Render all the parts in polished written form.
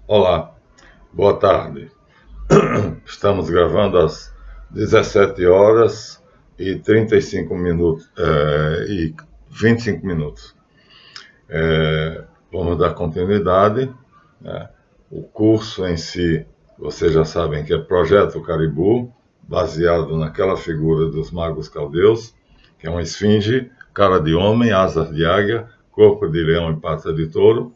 Olá, boa tarde. Estamos gravando às 17 horas e 35 minutos e 25 minutos. Vamos dar continuidade, né? O curso em si, vocês já sabem que é Projeto Caribou, baseado naquela figura dos magos caldeus, que é uma esfinge, cara de homem, asas de águia, corpo de leão e pata de touro.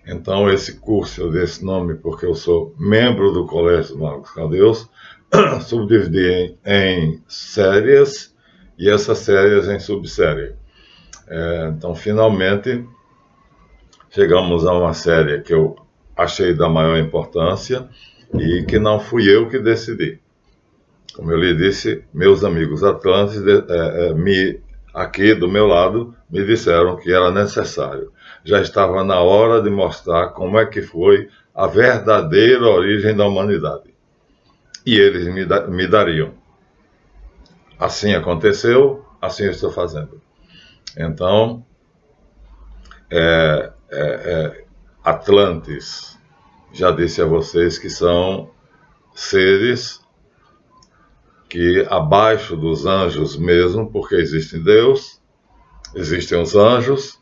Então, esse curso eu dei esse nome porque eu sou membro do Colégio dos Magos Caldeus, subdividi em séries e essas séries em subsérie. Então, finalmente, chegamos a uma série que eu achei da maior importância e que não fui eu que decidi. Como eu lhe disse, meus amigos atlantes aqui do meu lado me disseram que era necessário. Já estava na hora de mostrar como é que foi a verdadeira origem da humanidade. E eles me dariam. Assim aconteceu, assim eu estou fazendo. Então, Atlantes, já disse a vocês que são seres que abaixo dos anjos mesmo, porque existe Deus, existem os anjos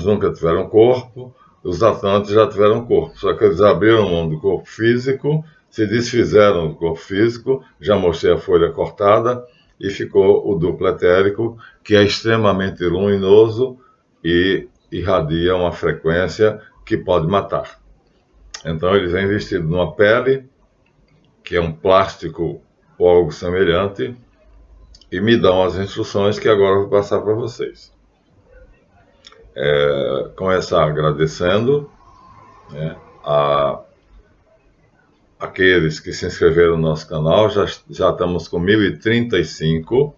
nunca tiveram corpo, os Atlantes já tiveram corpo, só que eles abriram mão do corpo físico, se desfizeram do corpo físico, já mostrei a folha cortada, e ficou o duplo etérico, que é extremamente luminoso e irradia uma frequência que pode matar. Então eles vêm vestidos numa pele, que é um plástico ou algo semelhante, e me dão as instruções que agora eu vou passar para vocês. Começar agradecendo, né, aqueles que se inscreveram no nosso canal. Já estamos com 1035,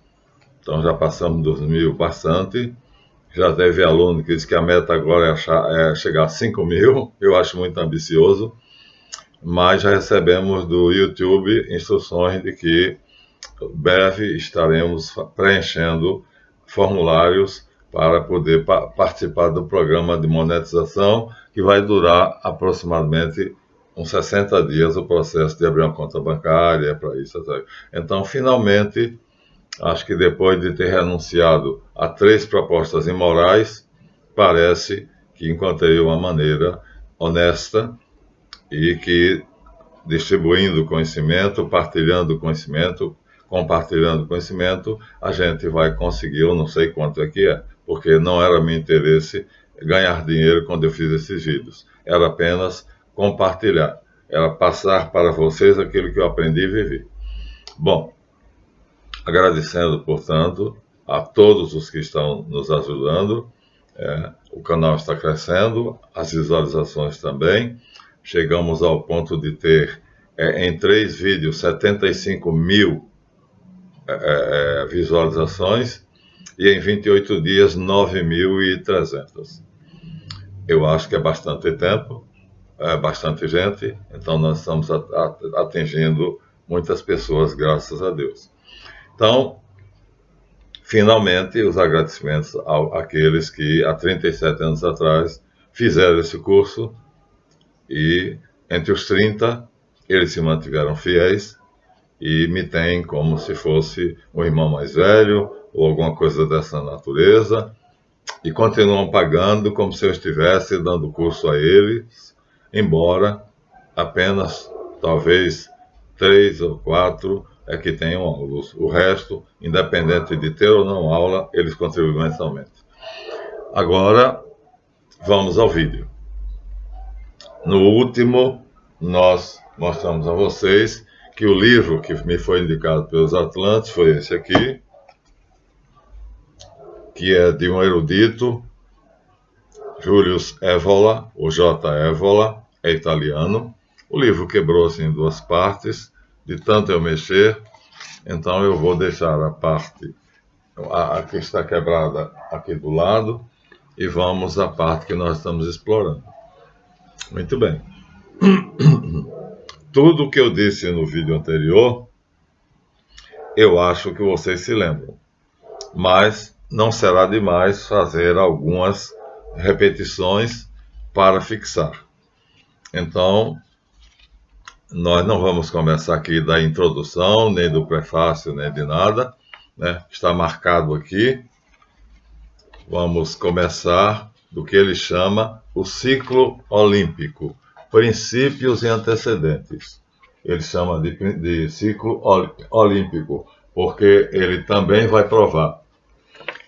então já passamos dos 1000 bastante. Já teve aluno que disse que a meta agora é chegar a 5.000, eu acho muito ambicioso, mas já recebemos do YouTube instruções de que breve estaremos preenchendo formulários para poder participar do programa de monetização, que vai durar aproximadamente uns 60 dias o processo de abrir uma conta bancária para isso. Então, finalmente, acho que depois de ter renunciado a 3 propostas imorais, parece que encontrei uma maneira honesta e que, distribuindo conhecimento, partilhando conhecimento, compartilhando conhecimento, a gente vai conseguir, eu não sei quanto é que é, porque não era meu interesse ganhar dinheiro quando eu fiz esses vídeos. Era apenas compartilhar, era passar para vocês aquilo que eu aprendi e vivi. Bom, agradecendo, portanto, a todos os que estão nos ajudando. O canal está crescendo, as visualizações também. Chegamos ao ponto de ter, em 3 vídeos, 75.000 visualizações e em 28 dias, 9.300. Eu acho que é bastante tempo, é bastante gente, então nós estamos atingindo muitas pessoas, graças a Deus. Então, finalmente, os agradecimentos àqueles que há 37 anos atrás fizeram esse curso e entre os 30 eles se mantiveram fiéis e me têm como se fosse um irmão mais velho ou alguma coisa dessa natureza e continuam pagando como se eu estivesse dando curso a eles, embora apenas talvez 3 ou 4 é que tenham aulas. O resto, independente de ter ou não aula, eles contribuem mensalmente. Agora, vamos ao vídeo. No último, nós mostramos a vocês que o livro que me foi indicado pelos Atlantes foi esse aqui, que é de um erudito, Julius Evola, ou J. Evola, é italiano. O livro quebrou-se em 2 partes, de tanto eu mexer, então eu vou deixar a parte que está quebrada aqui do lado e vamos à parte que nós estamos explorando. Muito bem. Tudo o que eu disse no vídeo anterior, eu acho que vocês se lembram, mas não será demais fazer algumas repetições para fixar. Então, nós não vamos começar aqui da introdução, nem do prefácio, nem de nada, né? Está marcado aqui. Vamos começar do que ele chama o ciclo olímpico, princípios e antecedentes. Ele chama de ciclo olímpico, porque ele também vai provar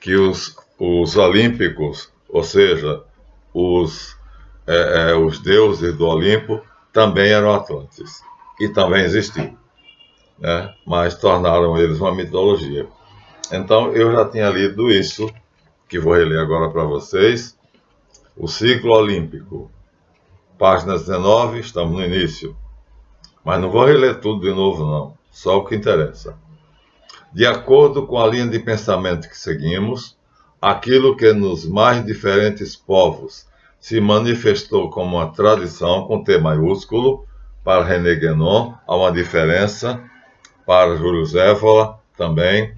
que os olímpicos, ou seja, os deuses do Olimpo, também eram atlantes e também existiam, né? Mas tornaram eles uma mitologia. Então, eu já tinha lido isso, que vou reler agora para vocês. O ciclo olímpico, página 19, estamos no início. Mas não vou reler tudo de novo, não. Só o que interessa. De acordo com a linha de pensamento que seguimos, aquilo que nos mais diferentes povos se manifestou como uma tradição com T maiúsculo, para René Guénon há uma diferença, para Júlio Zévola também,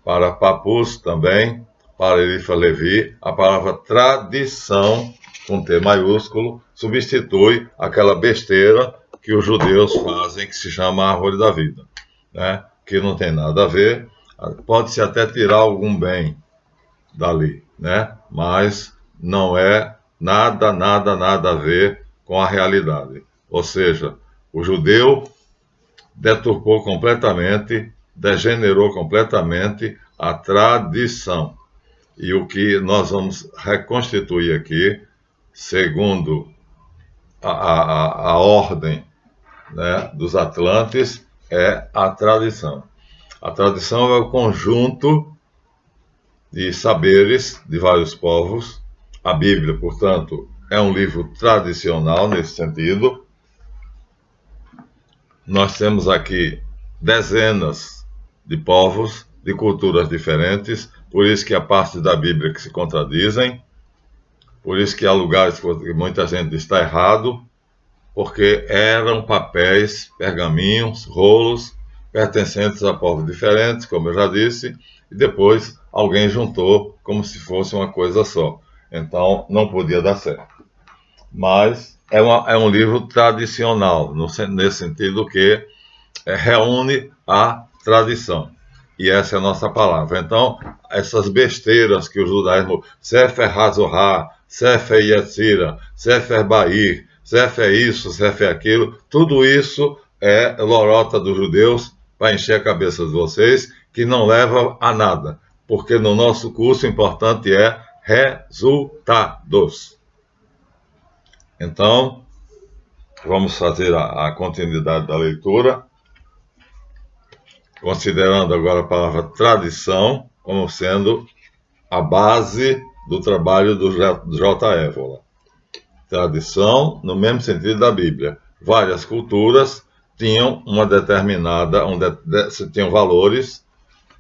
para Papus também, para Elifa Levi, a palavra tradição, com T maiúsculo, substitui aquela besteira que os judeus fazem, que se chama árvore da vida, né? Que não tem nada a ver, pode-se até tirar algum bem dali, né? Mas não é nada a ver com a realidade. Ou seja, o judeu deturpou completamente, degenerou completamente a tradição. E o que nós vamos reconstituir aqui, segundo a ordem, né, dos Atlantes, é a tradição. A tradição é o conjunto de saberes de vários povos. A Bíblia, portanto, é um livro tradicional nesse sentido. Nós temos aqui dezenas de povos, de culturas diferentes, por isso que há partes da Bíblia que se contradizem, por isso que há lugares que muita gente está errado, porque eram papéis, pergaminhos, rolos, pertencentes a povos diferentes, como eu já disse, e depois alguém juntou como se fosse uma coisa só. Então, não podia dar certo. Mas é um livro tradicional, nesse sentido que reúne a tradição. E essa é a nossa palavra. Então, essas besteiras que o judaísmo, Sefer HaZohar, Sefer Yetzirah, Sefer Bahir, Sefer isso, Sefer aquilo, tudo isso é lorota dos judeus para encher a cabeça de vocês, que não leva a nada. Porque no nosso curso o importante é resultados. Então, vamos fazer a continuidade da leitura, considerando agora a palavra tradição como sendo a base do trabalho do J. Évola. Tradição, no mesmo sentido da Bíblia. Várias culturas tinham uma determinada, tinham valores,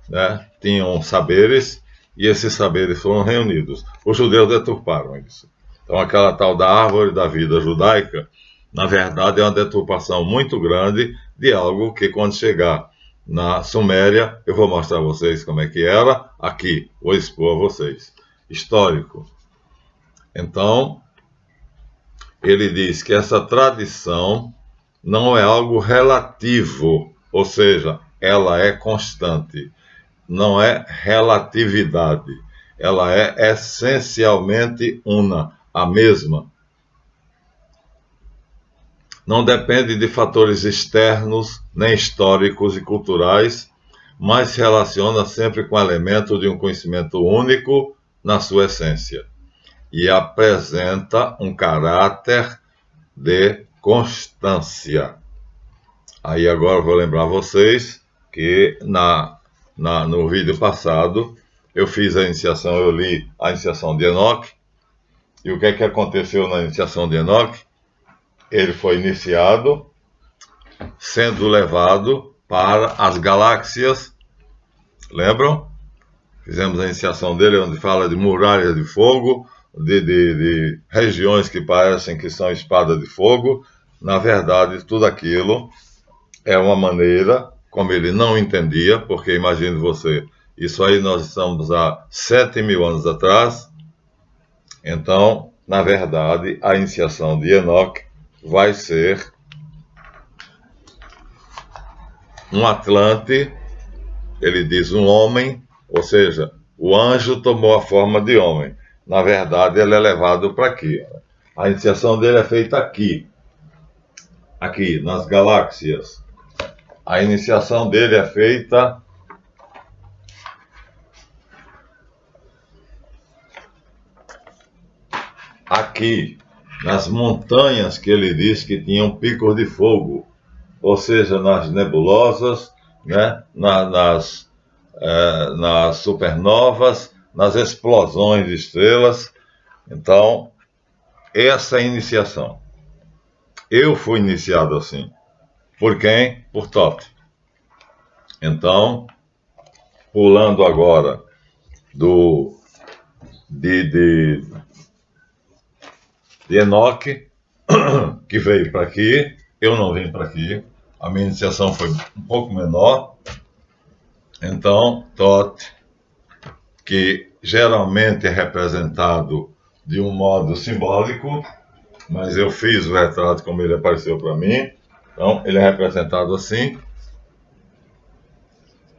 né? Tinham saberes, e esses saberes foram reunidos. Os judeus deturparam isso. Então, aquela tal da árvore da vida judaica, na verdade, é uma deturpação muito grande de algo que, quando chegar na Suméria, eu vou mostrar a vocês como é que era, aqui, vou expor a vocês. Histórico. Então, ele diz que essa tradição não é algo relativo, ou seja, ela é constante. Não é relatividade, ela é essencialmente una, a mesma. Não depende de fatores externos, nem históricos e culturais, mas se relaciona sempre com o elemento de um conhecimento único na sua essência e apresenta um caráter de constância. Aí agora eu vou lembrar vocês que no vídeo passado eu fiz a iniciação, eu li a iniciação de Enoque, e o que é que aconteceu na iniciação de Enoque? Ele foi iniciado sendo levado para as galáxias, lembram? Fizemos a iniciação dele, onde fala de muralhas de fogo, de regiões que parecem que são espadas de fogo. Na verdade, tudo aquilo é uma maneira, como ele não entendia, porque imagine você, isso aí nós estamos há 7.000 anos atrás. Então, na verdade, a iniciação de Enoque vai ser um Atlante, ele diz um homem, ou seja, o anjo tomou a forma de homem. Na verdade, ele é levado para aqui. A iniciação dele é feita aqui, nas galáxias. A iniciação dele é feita aqui, nas montanhas que ele diz que tinham picos de fogo, ou seja, nas nebulosas, né? nas supernovas, nas explosões de estrelas. Então, essa é a iniciação. Eu fui iniciado assim. Por quem? Por Thoth. Então, pulando agora de Enoque, que veio para aqui, eu não vim para aqui, a minha iniciação foi um pouco menor. Então, Thoth, que geralmente é representado de um modo simbólico, mas eu fiz o retrato como ele apareceu para mim. Então, ele é representado assim,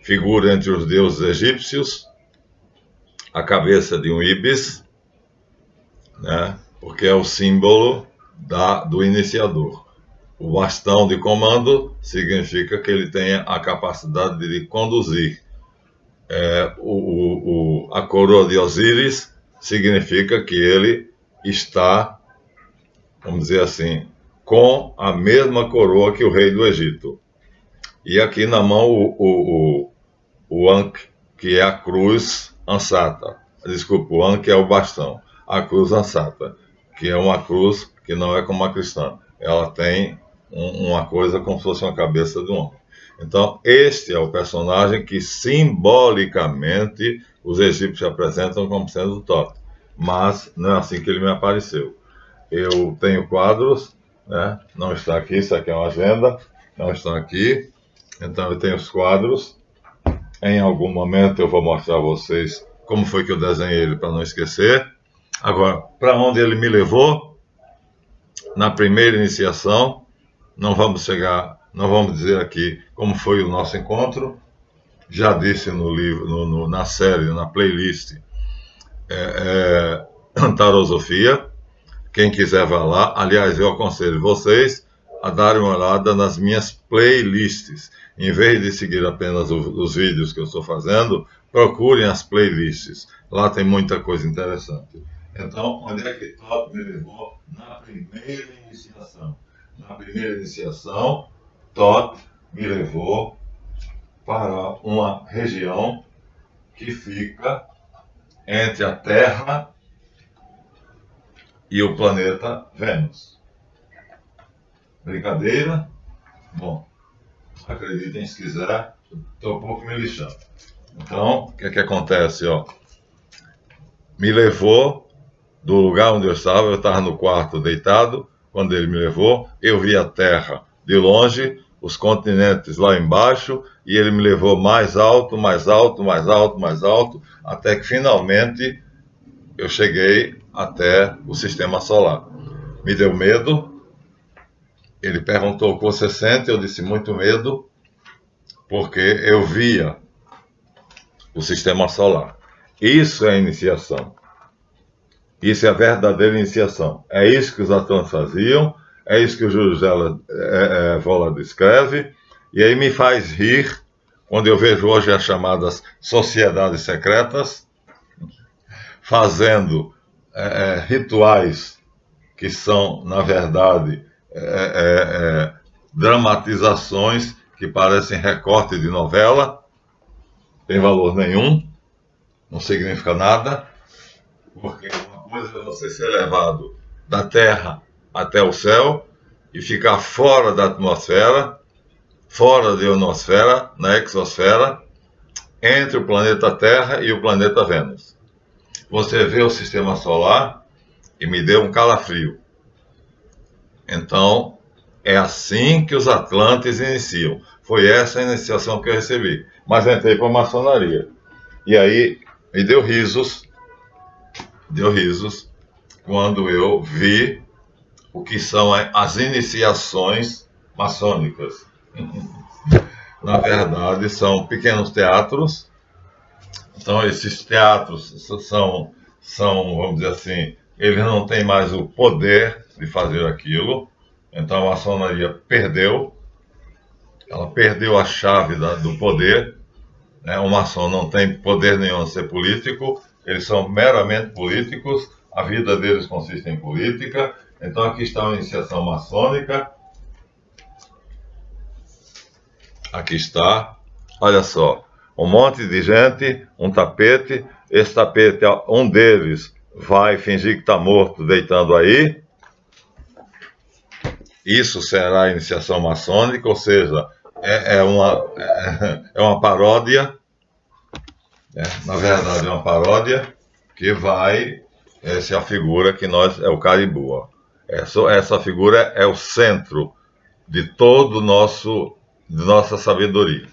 figura entre os deuses egípcios, a cabeça de um ibis, né? Porque é o símbolo do iniciador. O bastão de comando significa que ele tenha a capacidade de conduzir. A coroa de Osíris significa que ele está, vamos dizer assim, com a mesma coroa que o rei do Egito. E aqui na mão o Ankh, que é a cruz ansata. Desculpa, o Ankh é o bastão. A cruz ansata, que é uma cruz que não é como a cristã. Ela tem uma coisa como se fosse uma cabeça de um homem. Então, este é o personagem que simbolicamente os egípcios apresentam como sendo o Thoth. Mas não é assim que ele me apareceu. Eu tenho quadros, né? Não está aqui, isso aqui é uma agenda, não está aqui. Então eu tenho os quadros. Em algum momento eu vou mostrar a vocês como foi que eu desenhei ele para não esquecer. Agora, para onde ele me levou? Na primeira iniciação, não vamos dizer aqui como foi o nosso encontro. Já disse no livro, na série, na playlist Tarosofia. Quem quiser vá lá. Aliás, eu aconselho vocês a darem uma olhada nas minhas playlists. Em vez de seguir apenas os vídeos que eu estou fazendo, procurem as playlists. Lá tem muita coisa interessante. Então, onde é que Thoth me levou? Na primeira iniciação. Na primeira iniciação, Thoth me levou para uma região que fica entre a Terra e o planeta Vênus. Brincadeira? Bom, acreditem se quiser, estou um pouco me lixando. Então, o que é que acontece? Me levou do lugar onde eu estava no quarto deitado. Quando ele me levou, eu vi a Terra de longe, os continentes lá embaixo, e ele me levou mais alto, mais alto, mais alto, mais alto, até que finalmente eu cheguei até o sistema solar. Me deu medo. Ele perguntou o que você sente, eu disse muito medo, porque eu via o sistema solar. Isso é a iniciação. Isso é a verdadeira iniciação. É isso que os atlantes faziam, é isso que o Júlio Vola descreve, e aí me faz rir quando eu vejo hoje as chamadas sociedades secretas fazendo rituais que são, na verdade, dramatizações que parecem recorte de novela, tem valor nenhum, não significa nada, porque uma coisa é você ser levado da Terra até o céu e ficar fora da atmosfera, fora da ionosfera, na exosfera, entre o planeta Terra e o planeta Vênus. Você vê o sistema solar e me deu um calafrio. Então, é assim que os atlantes iniciam. Foi essa a iniciação que eu recebi. Mas entrei para a maçonaria. E aí me deu risos quando eu vi o que são as iniciações maçônicas. Na verdade, são pequenos teatros. Então, esses teatros são, vamos dizer assim, eles não têm mais o poder de fazer aquilo. Então, a maçonaria perdeu, ela perdeu a chave do poder. Né? O maçom não tem poder nenhum a ser político, eles são meramente políticos, a vida deles consiste em política. Então, aqui está uma iniciação maçônica. Aqui está, olha só, um monte de gente, um tapete. Esse tapete, um deles vai fingir que está morto deitando aí. Isso será a iniciação maçônica, ou seja, é uma paródia. Na verdade, é uma paródia que vai. Essa é a figura que é o Caribou. Ó. Essa figura é o centro de todo de nossa sabedoria.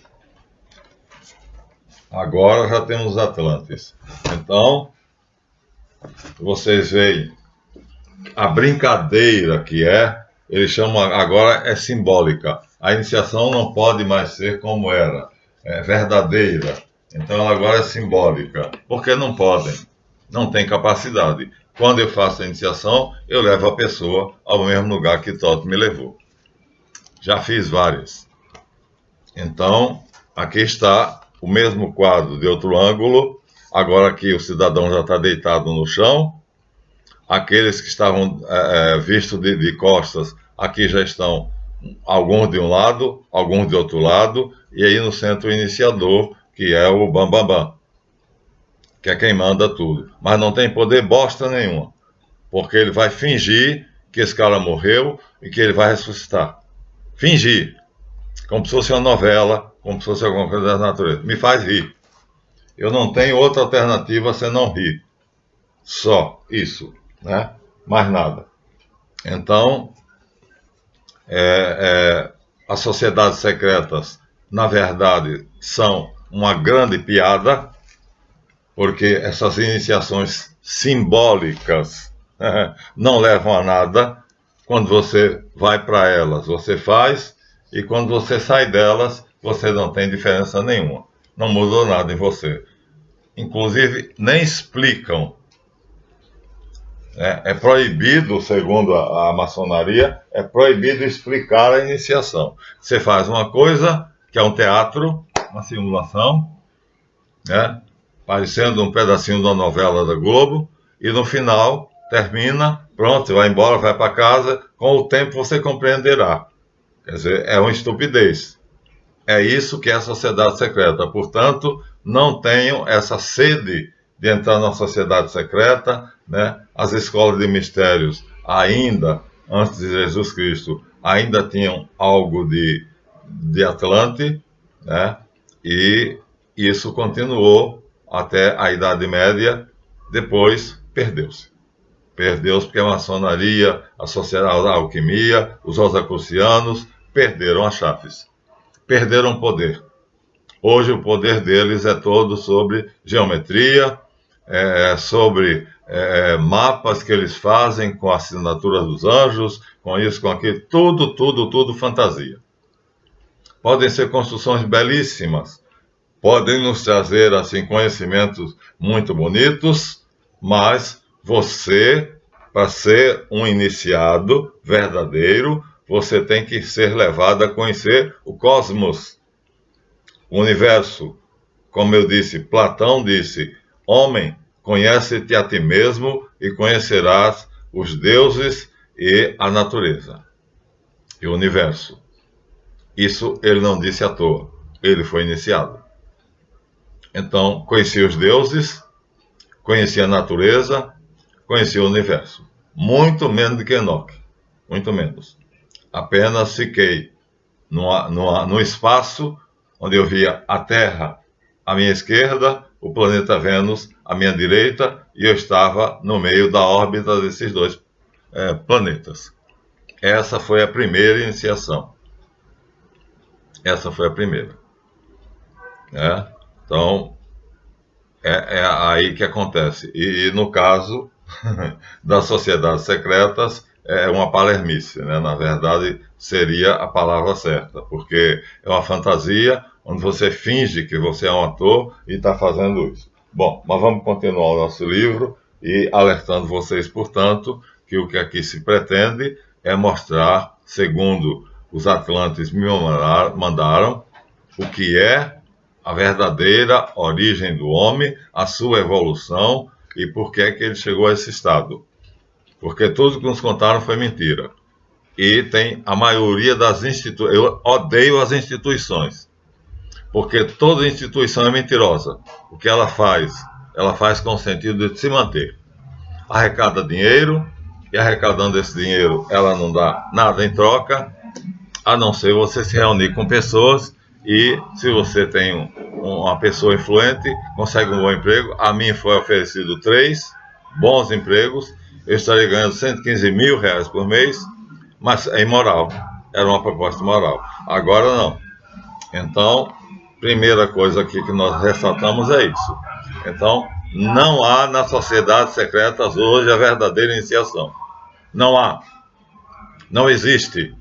Agora já temos os Atlantes. Então, vocês veem a brincadeira que eles chamam agora é simbólica. A iniciação não pode mais ser como era, é verdadeira. Então ela agora é simbólica. Porque não podem, não tem capacidade. Quando eu faço a iniciação, eu levo a pessoa ao mesmo lugar que Toto me levou. Já fiz várias. Então, aqui está o mesmo quadro de outro ângulo. Agora que o cidadão já está deitado no chão. Aqueles que estavam vistos de costas, aqui já estão alguns de um lado, alguns de outro lado, e aí no centro o iniciador, que é o Bambambam, Bam Bam, que é quem manda tudo. Mas não tem poder bosta nenhuma, porque ele vai fingir que esse cara morreu e que ele vai ressuscitar. Fingir, como se fosse uma novela, como se fosse alguma coisa da natureza. Me faz rir. Eu não tenho outra alternativa senão rir. Só isso. Né? Mais nada. Então, as sociedades secretas, na verdade, são uma grande piada, porque essas iniciações simbólicas não levam a nada. Quando você vai para elas, você faz, e quando você sai delas, você não tem diferença nenhuma. Não mudou nada em você. Inclusive, nem explicam. É proibido, segundo a maçonaria, é proibido explicar a iniciação. Você faz uma coisa, que é um teatro, uma simulação, né, parecendo um pedacinho de uma novela da Globo, e no final, termina, pronto, vai embora, vai para casa, com o tempo você compreenderá. Quer dizer, é uma estupidez. É isso que é a sociedade secreta. Portanto, não tenham essa sede de entrar na sociedade secreta, né? As escolas de mistérios, ainda, antes de Jesus Cristo, ainda tinham algo de Atlante, né? E isso continuou até a Idade Média, depois perdeu-se. Perdeu-se porque a maçonaria, a sociedade, a alquimia, os rosacrucianos perderam as chaves, perderam poder. Hoje o poder deles é todo sobre geometria, sobre mapas que eles fazem com assinaturas dos anjos, com isso, com aquilo, tudo fantasia. Podem ser construções belíssimas, podem nos trazer assim conhecimentos muito bonitos, mas você, para ser um iniciado verdadeiro, você tem que ser levado a conhecer o cosmos, o universo. Como eu disse, Platão disse: homem, conhece-te a ti mesmo e conhecerás os deuses e a natureza e o universo. Isso ele não disse à toa, ele foi iniciado. Então, conhecia os deuses, conhecia a natureza, conhecia o universo. Muito menos do que Enoque, muito menos. Apenas fiquei no espaço onde eu via a Terra à minha esquerda, o planeta Vênus à minha direita, e eu estava no meio da órbita desses dois planetas. Essa foi a primeira iniciação. Essa foi a primeira. Então, é aí que acontece. E no caso das sociedades secretas, é uma palermice, né? Na verdade, seria a palavra certa, porque é uma fantasia onde você finge que você é um ator e está fazendo isso. Bom, mas vamos continuar o nosso livro e alertando vocês, portanto, que o que aqui se pretende é mostrar, segundo os atlantes me mandaram, o que é a verdadeira origem do homem, a sua evolução e por que é que ele chegou a esse estado. Porque tudo que nos contaram foi mentira. E tem a maioria das instituições. Eu odeio as instituições, porque toda instituição é mentirosa. O que ela faz? Ela faz com o sentido de se manter. Arrecada dinheiro, e arrecadando esse dinheiro, ela não dá nada em troca, a não ser você se reunir com pessoas e, se você tem uma pessoa influente, consegue um bom emprego. A mim foi oferecido 3 bons empregos, eu estaria ganhando 115 mil reais por mês, mas é imoral, era uma proposta moral. Agora não. Então, primeira coisa aqui que nós ressaltamos é isso. Então, não há nas sociedades secretas hoje a verdadeira iniciação. Não há. Não existe.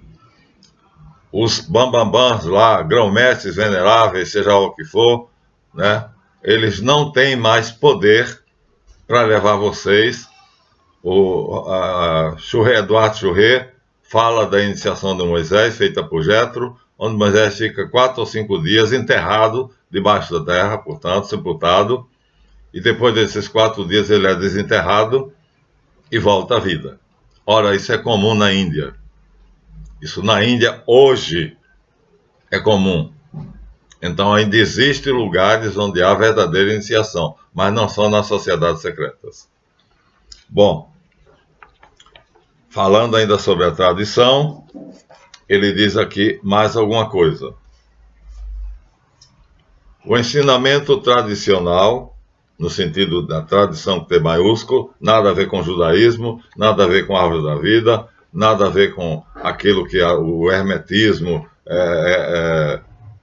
Os bambambãs lá, grão-mestres veneráveis, seja o que for, né? Eles não têm mais poder para levar vocês. O Eduardo Churré fala da iniciação de Moisés, feita por Jetro, onde Moisés fica 4 ou 5 dias enterrado debaixo da terra, portanto, sepultado, e depois desses 4 dias ele é desenterrado e volta à vida. Ora, isso é comum na Índia. Isso na Índia hoje é comum. Então ainda existem lugares onde há verdadeira iniciação, mas não são nas sociedades secretas. Bom, falando ainda sobre a tradição, ele diz aqui mais alguma coisa. O ensinamento tradicional, no sentido da tradição T maiúsculo, nada a ver com o judaísmo, nada a ver com a árvore da vida, nada a ver com aquilo que o hermetismo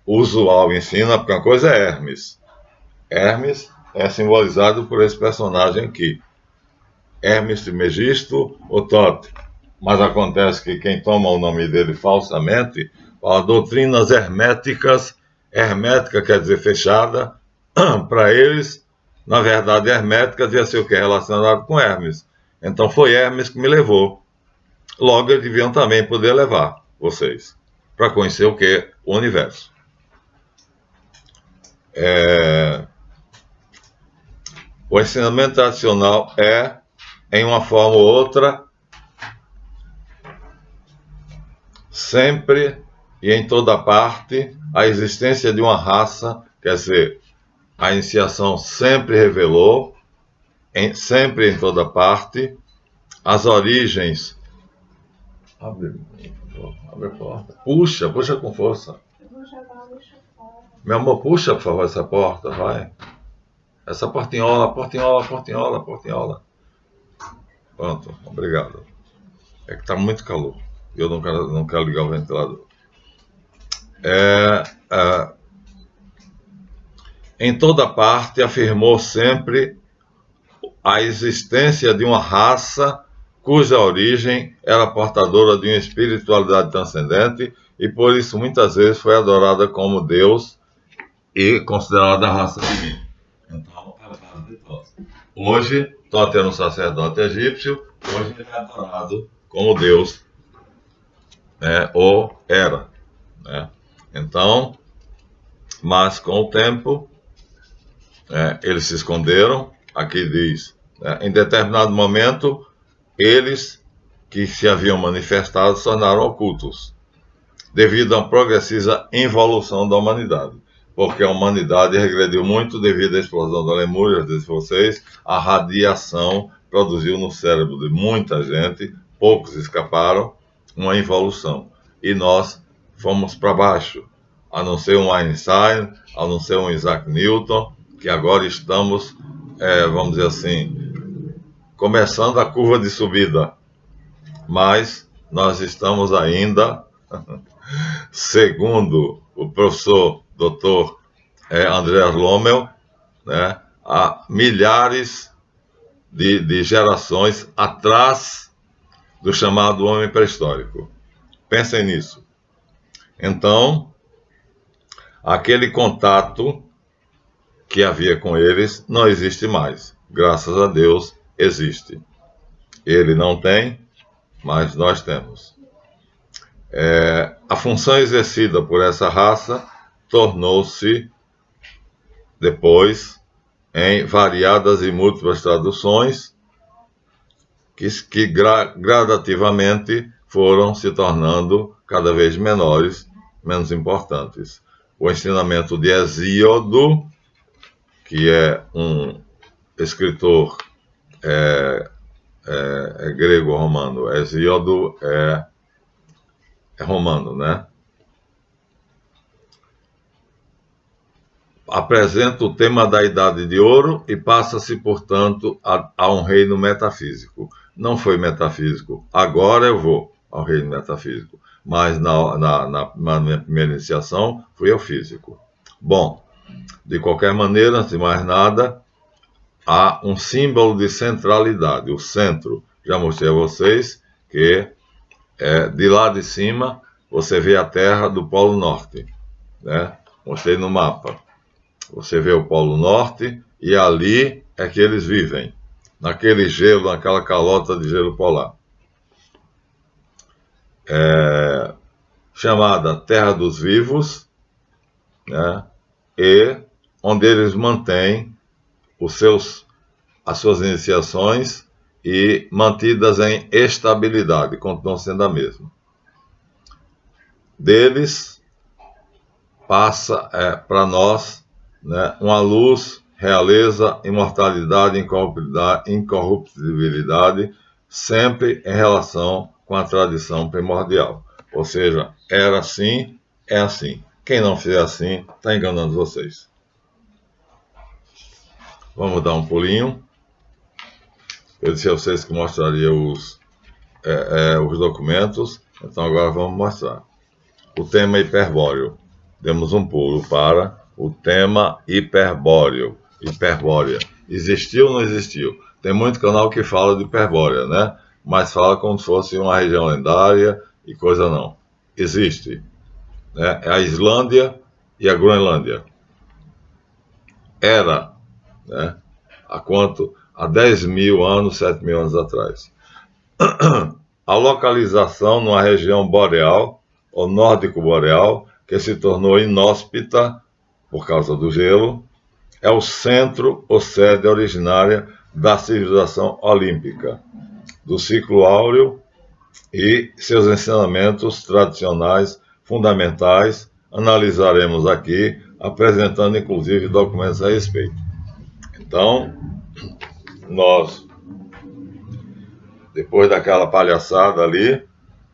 usual ensina, porque uma coisa é Hermes. Hermes é simbolizado por esse personagem aqui. Hermes Trismegisto, o Tote. Mas acontece que quem toma o nome dele falsamente fala doutrinas herméticas. Hermética quer dizer fechada. Para eles, na verdade, hermética devia ser o que? Relacionado com Hermes. Então foi Hermes que me levou. Logo, eles deviam também poder levar vocês para conhecer o que? O universo. O ensinamento tradicional é, em uma forma ou outra, sempre e em toda parte, a existência de uma raça, quer dizer, a iniciação sempre revelou, sempre em toda parte, as origens. Abre a porta. Puxa com força. Meu amor, puxa, por favor, essa porta, vai. Essa portinhola. Pronto, obrigado. É que está muito calor. Eu não quero ligar o ventilador. Em toda parte afirmou sempre a existência de uma raça cuja origem era portadora de uma espiritualidade transcendente e por isso muitas vezes foi adorada como Deus e considerada a raça divina. Então, era caso de Tote. Hoje, Tote era um sacerdote egípcio, hoje ele é adorado como Deus, né, ou era. Né? Então, mas com o tempo, eles se esconderam. Aqui diz, em determinado momento, eles que se haviam manifestado se tornaram ocultos, devido a uma progressiva involução da humanidade. Porque a humanidade regrediu muito devido à explosão da Lemúria, eu disse a vocês, a radiação produziu no cérebro de muita gente, poucos escaparam, uma involução. E nós fomos para baixo, a não ser um Einstein, a não ser um Isaac Newton, que agora estamos, vamos dizer assim, começando a curva de subida. Mas nós estamos ainda, segundo o professor Dr. Andreas Lommel, né, há milhares de gerações atrás do chamado homem pré-histórico. Pensem nisso. Então, aquele contato que havia com eles não existe mais. Graças a Deus, existe. Ele não tem, mas nós temos. A função exercida por essa raça tornou-se, depois, em variadas e múltiplas traduções, que gradativamente foram se tornando cada vez menores, menos importantes. O ensinamento de Hesíodo, que é um escritor grego-romano. Hesíodo é romano, né? Apresenta o tema da Idade de Ouro e passa-se, portanto, a um reino metafísico. Não foi metafísico. Agora eu vou ao reino metafísico. Mas na minha primeira iniciação, fui ao físico. Bom, de qualquer maneira, antes de mais nada, há um símbolo de centralidade, o centro. Já mostrei a vocês que de lá de cima você vê a Terra do Polo Norte, né? Mostrei no mapa. Você vê o Polo Norte e ali é que eles vivem, naquele gelo, naquela calota de gelo polar. Chamada Terra dos Vivos, né? E onde eles mantêm as suas iniciações e mantidas em estabilidade, continuam sendo a mesma. Deles passa para nós, né, uma luz, realeza, imortalidade, incorruptibilidade, sempre em relação com a tradição primordial. Ou seja, era assim, é assim. Quem não fizer assim, está enganando vocês. Vamos dar um pulinho. Eu disse a vocês que mostraria os documentos, então agora vamos mostrar. O tema hiperbóreo. Demos um pulo para o tema hiperbóreo. Hiperbórea. Existiu ou não existiu? Tem muito canal que fala de hiperbórea, né? Mas fala como se fosse uma região lendária e coisa não. Existe. Né? É a Islândia e a Groenlândia. Era, né? Há 10 mil anos, 7 mil anos atrás. A localização numa região boreal, ou nórdico-boreal, que se tornou inóspita por causa do gelo, é o centro ou sede originária da civilização olímpica, do ciclo áureo e seus ensinamentos tradicionais fundamentais analisaremos aqui, apresentando inclusive documentos a respeito. Então, nós, depois daquela palhaçada ali,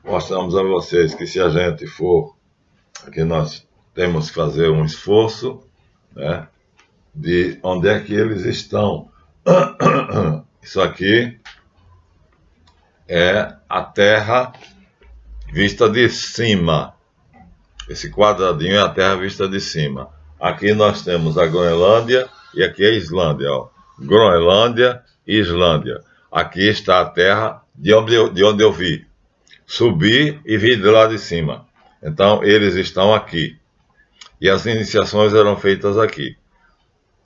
mostramos a vocês que se a gente for, aqui nós temos que fazer um esforço, né, de onde é que eles estão. Isso aqui é a Terra vista de cima. Esse quadradinho é a Terra vista de cima. Aqui nós temos a Groenlândia e aqui é a Islândia. Ó. Groenlândia e Islândia. Aqui está a Terra de onde eu vi. Subi e vi de lá de cima. Então, eles estão aqui. E as iniciações eram feitas aqui.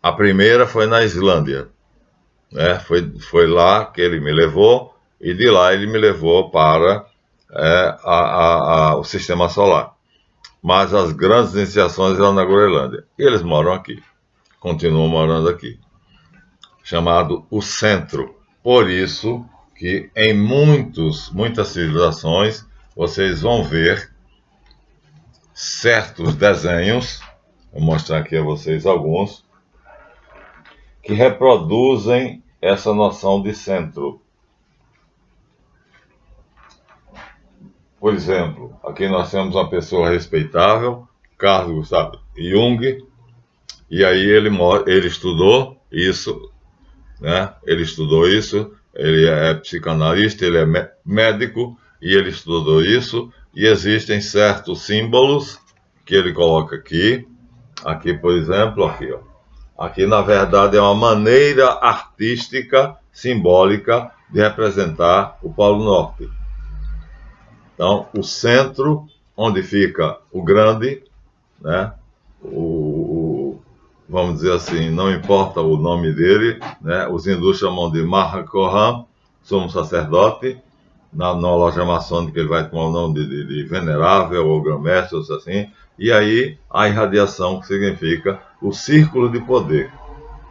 A primeira foi na Islândia. Né? Foi lá que ele me levou, e de lá ele me levou para o Sistema Solar. Mas as grandes iniciações eram na Groenlândia. E eles moram aqui. Continuam morando aqui. Chamado o centro. Por isso que em muitas civilizações vocês vão ver certos desenhos, vou mostrar aqui a vocês alguns, que reproduzem essa noção de centro. Por exemplo, aqui nós temos uma pessoa respeitável, Carl Gustav Jung, e aí ele estudou isso, né? Ele estudou isso, ele é psicanalista, ele é médico, e ele estudou isso, e existem certos símbolos que ele coloca aqui. Aqui, por exemplo, aqui, ó. Aqui, na verdade, é uma maneira artística, simbólica, de representar o Polo Norte. Então, o centro, onde fica o grande, né? Vamos dizer assim, não importa o nome dele, né? Os hindus chamam de Mahakohan, sumo sacerdote. Na loja maçônica ele vai tomar o nome de venerável ou grão-mestre, ou assim. E aí a irradiação, que significa o círculo de poder.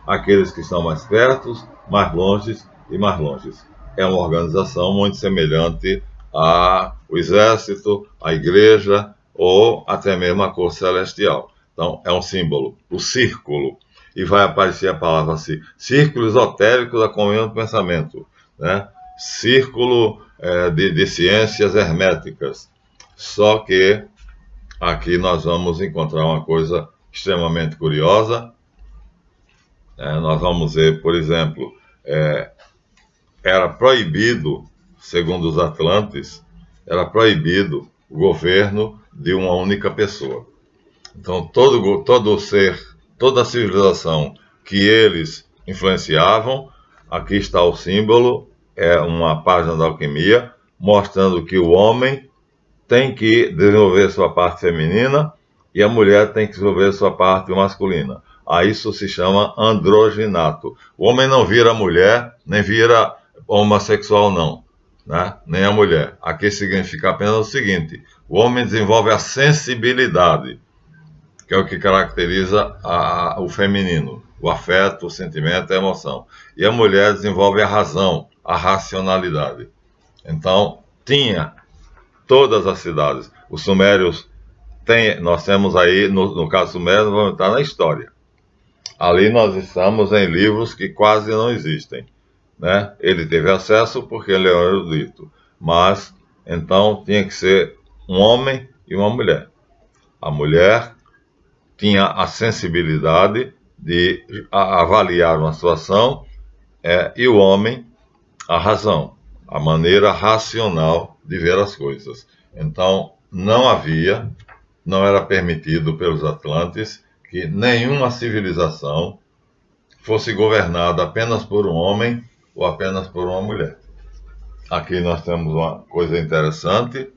Aqueles que estão mais perto, mais longe e mais longe. É uma organização muito semelhante ao exército, à igreja ou até mesmo a cor celestial. Então, é um símbolo, o círculo. E vai aparecer a palavra assim, círculo esotérico da comunhão do pensamento, né? Círculo de ciências herméticas. Só que aqui nós vamos encontrar uma coisa extremamente curiosa. Nós vamos ver, por exemplo, era proibido, segundo os atlantes, era proibido o governo de uma única pessoa. Então, todo ser, toda a civilização que eles influenciavam, aqui está o símbolo, é uma página da alquimia, mostrando que o homem tem que desenvolver sua parte feminina e a mulher tem que desenvolver sua parte masculina. A isso se chama androginato. O homem não vira mulher, nem vira homossexual, não, né? Nem a mulher. Aqui significa apenas o seguinte: o homem desenvolve a sensibilidade, que é o que caracteriza o feminino, o afeto, o sentimento, a emoção. E a mulher desenvolve a razão, a racionalidade. Então, tinha todas as cidades. Os sumérios nós temos aí, no caso sumério, vamos estar na história. Ali nós estamos em livros que quase não existem, né? Ele teve acesso porque ele é um erudito, mas então tinha que ser um homem e uma mulher. A mulher tinha a sensibilidade de avaliar uma situação e o homem a razão, a maneira racional de ver as coisas. Então, não era permitido pelos atlantes que nenhuma civilização fosse governada apenas por um homem ou apenas por uma mulher. Aqui nós temos uma coisa interessante,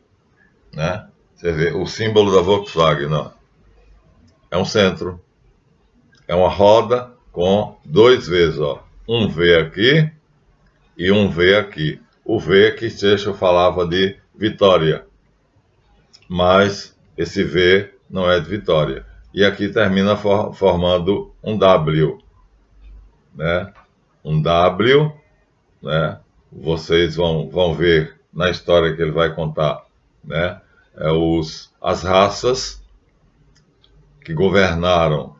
né? Você vê o símbolo da Volkswagen, não? É um centro, é uma roda com dois Vs, ó. Um V aqui e um V aqui. O V que Churchill falava de vitória, mas esse V não é de vitória. E aqui termina formando um W, né? Um W, né? Vocês vão ver na história que ele vai contar, né? As raças que governaram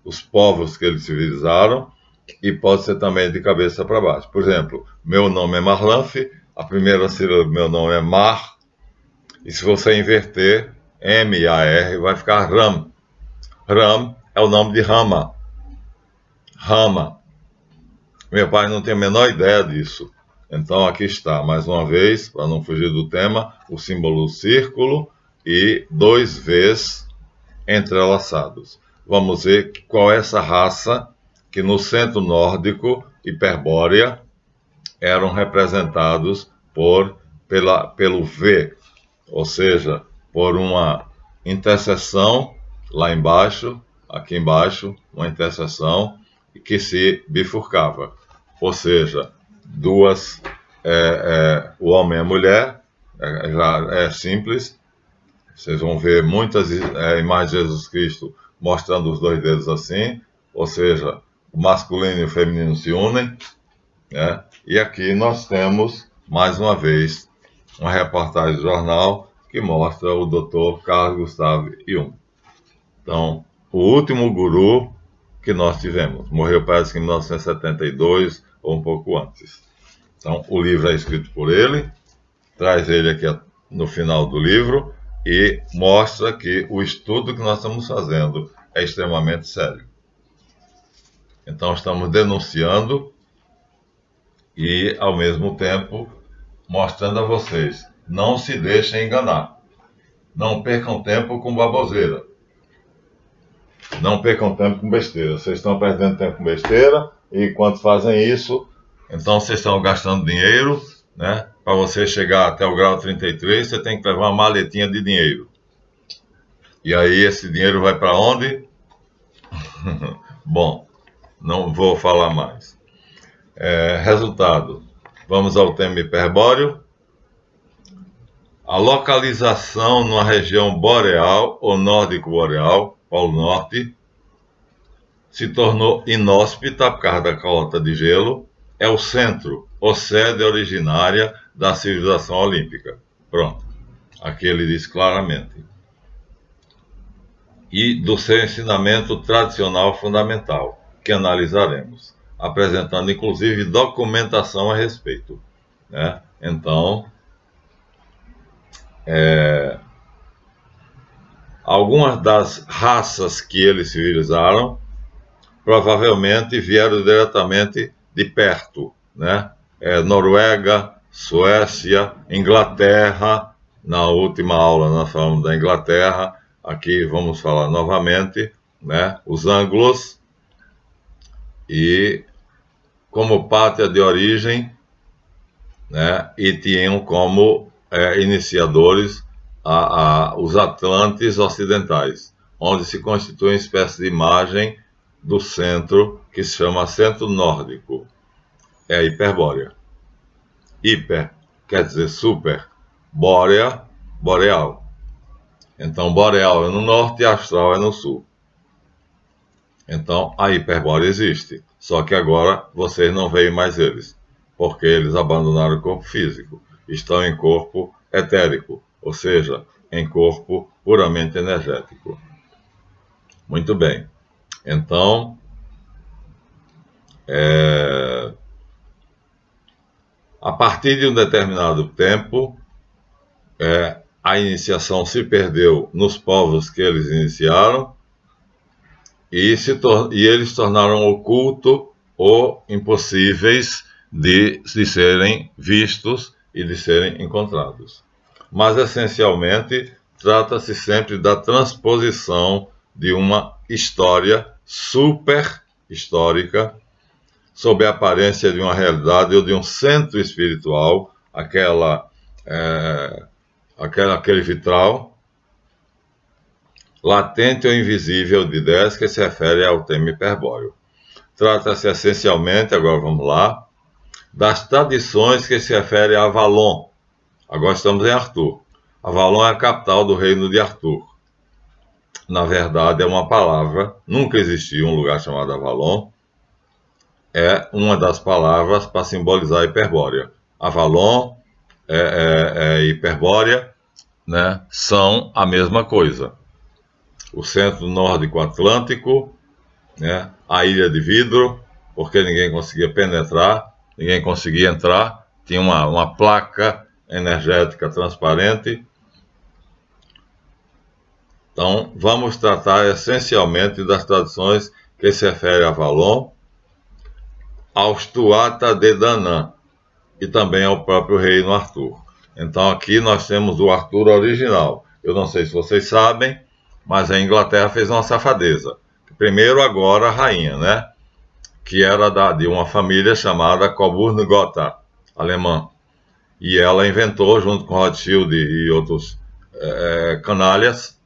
os povos que eles civilizaram, e pode ser também de cabeça para baixo. Por exemplo, meu nome é Marlanf, a primeira sílaba do meu nome é Mar, e se você inverter, M-A-R, vai ficar Ram. Ram é o nome de Rama. Rama. Meu pai não tem a menor ideia disso. Então aqui está, mais uma vez, para não fugir do tema, o símbolo do círculo e dois Vs entrelaçados. Vamos ver qual é essa raça que no centro nórdico, Hiperbórea, eram representados pelo V, ou seja, por uma interseção lá embaixo, aqui embaixo, uma interseção que se bifurcava. Ou seja, o homem e a mulher, já é simples. Vocês vão ver muitas imagens de Jesus Cristo mostrando os dois dedos assim, ou seja, o masculino e o feminino se unem, né? E aqui nós temos, mais uma vez, uma reportagem do jornal que mostra o Dr. Carl Gustav Jung. Então, o último guru que nós tivemos. Morreu, parece que em 1972 ou um pouco antes. Então, o livro é escrito por ele, traz ele aqui no final do livro e mostra que o estudo que nós estamos fazendo é extremamente sério. Então, estamos denunciando e, ao mesmo tempo, mostrando a vocês, não se deixem enganar. Não percam tempo com baboseira. Não percam tempo com besteira. Vocês estão perdendo tempo com besteira e, enquanto fazem isso, então vocês estão gastando dinheiro né? Para você chegar até o grau 33, você tem que levar uma maletinha de dinheiro. E aí esse dinheiro vai para onde? Bom, não vou falar mais. Resultado. Vamos ao tema hiperbóreo. A localização numa região boreal ou nórdico-boreal, Polo Norte, se tornou inóspita por causa da calota de gelo, é o centro, ou sede originária da civilização olímpica. Pronto. Aqui ele diz claramente. E do seu ensinamento tradicional fundamental, que analisaremos, apresentando inclusive documentação a respeito, né? Então, algumas das raças que eles civilizaram provavelmente vieram diretamente de perto, né? Noruega, Suécia, Inglaterra. Na última aula nós falamos da Inglaterra, aqui vamos falar novamente, né? Os anglos, e como pátria de origem, né? E tinham como iniciadores os atlantes ocidentais, onde se constitui uma espécie de imagem do centro, que se chama centro nórdico. É a hiperbórea. Hiper quer dizer super, bórea, boreal. Então, boreal é no norte e astral é no sul. Então, a hiperbórea existe. Só que agora vocês não veem mais eles, porque eles abandonaram o corpo físico. Estão em corpo etérico, ou seja, em corpo puramente energético. Muito bem. Então, a partir de um determinado tempo, a iniciação se perdeu nos povos que eles iniciaram e eles tornaram oculto ou impossíveis de serem vistos e de serem encontrados. Mas, essencialmente, trata-se sempre da transposição de uma história super histórica sob a aparência de uma realidade ou de um centro espiritual, aquele vitral latente ou invisível de ideias que se refere ao tema hiperbóreo. Trata-se essencialmente, agora vamos lá, das tradições que se referem a Avalon. Agora estamos em Arthur. Avalon é a capital do reino de Arthur. Na verdade, é uma palavra, nunca existiu um lugar chamado Avalon. É uma das palavras para simbolizar a hiperbórea. Avalon é hiperbórea, né? São a mesma coisa. O centro nórdico atlântico, né? A ilha de vidro, porque ninguém conseguia penetrar, ninguém conseguia entrar, tinha uma placa energética transparente. Então, vamos tratar essencialmente das tradições que se referem a Avalon, aos Tuatha de Danann e também ao próprio reino Arthur. Então, aqui nós temos o Arthur original. Eu não sei se vocês sabem, mas a Inglaterra fez uma safadeza. Primeiro, agora, a rainha, né? Que era de uma família chamada Coburg-Gotha, alemã. E ela inventou, junto com Rothschild e outros canalhas,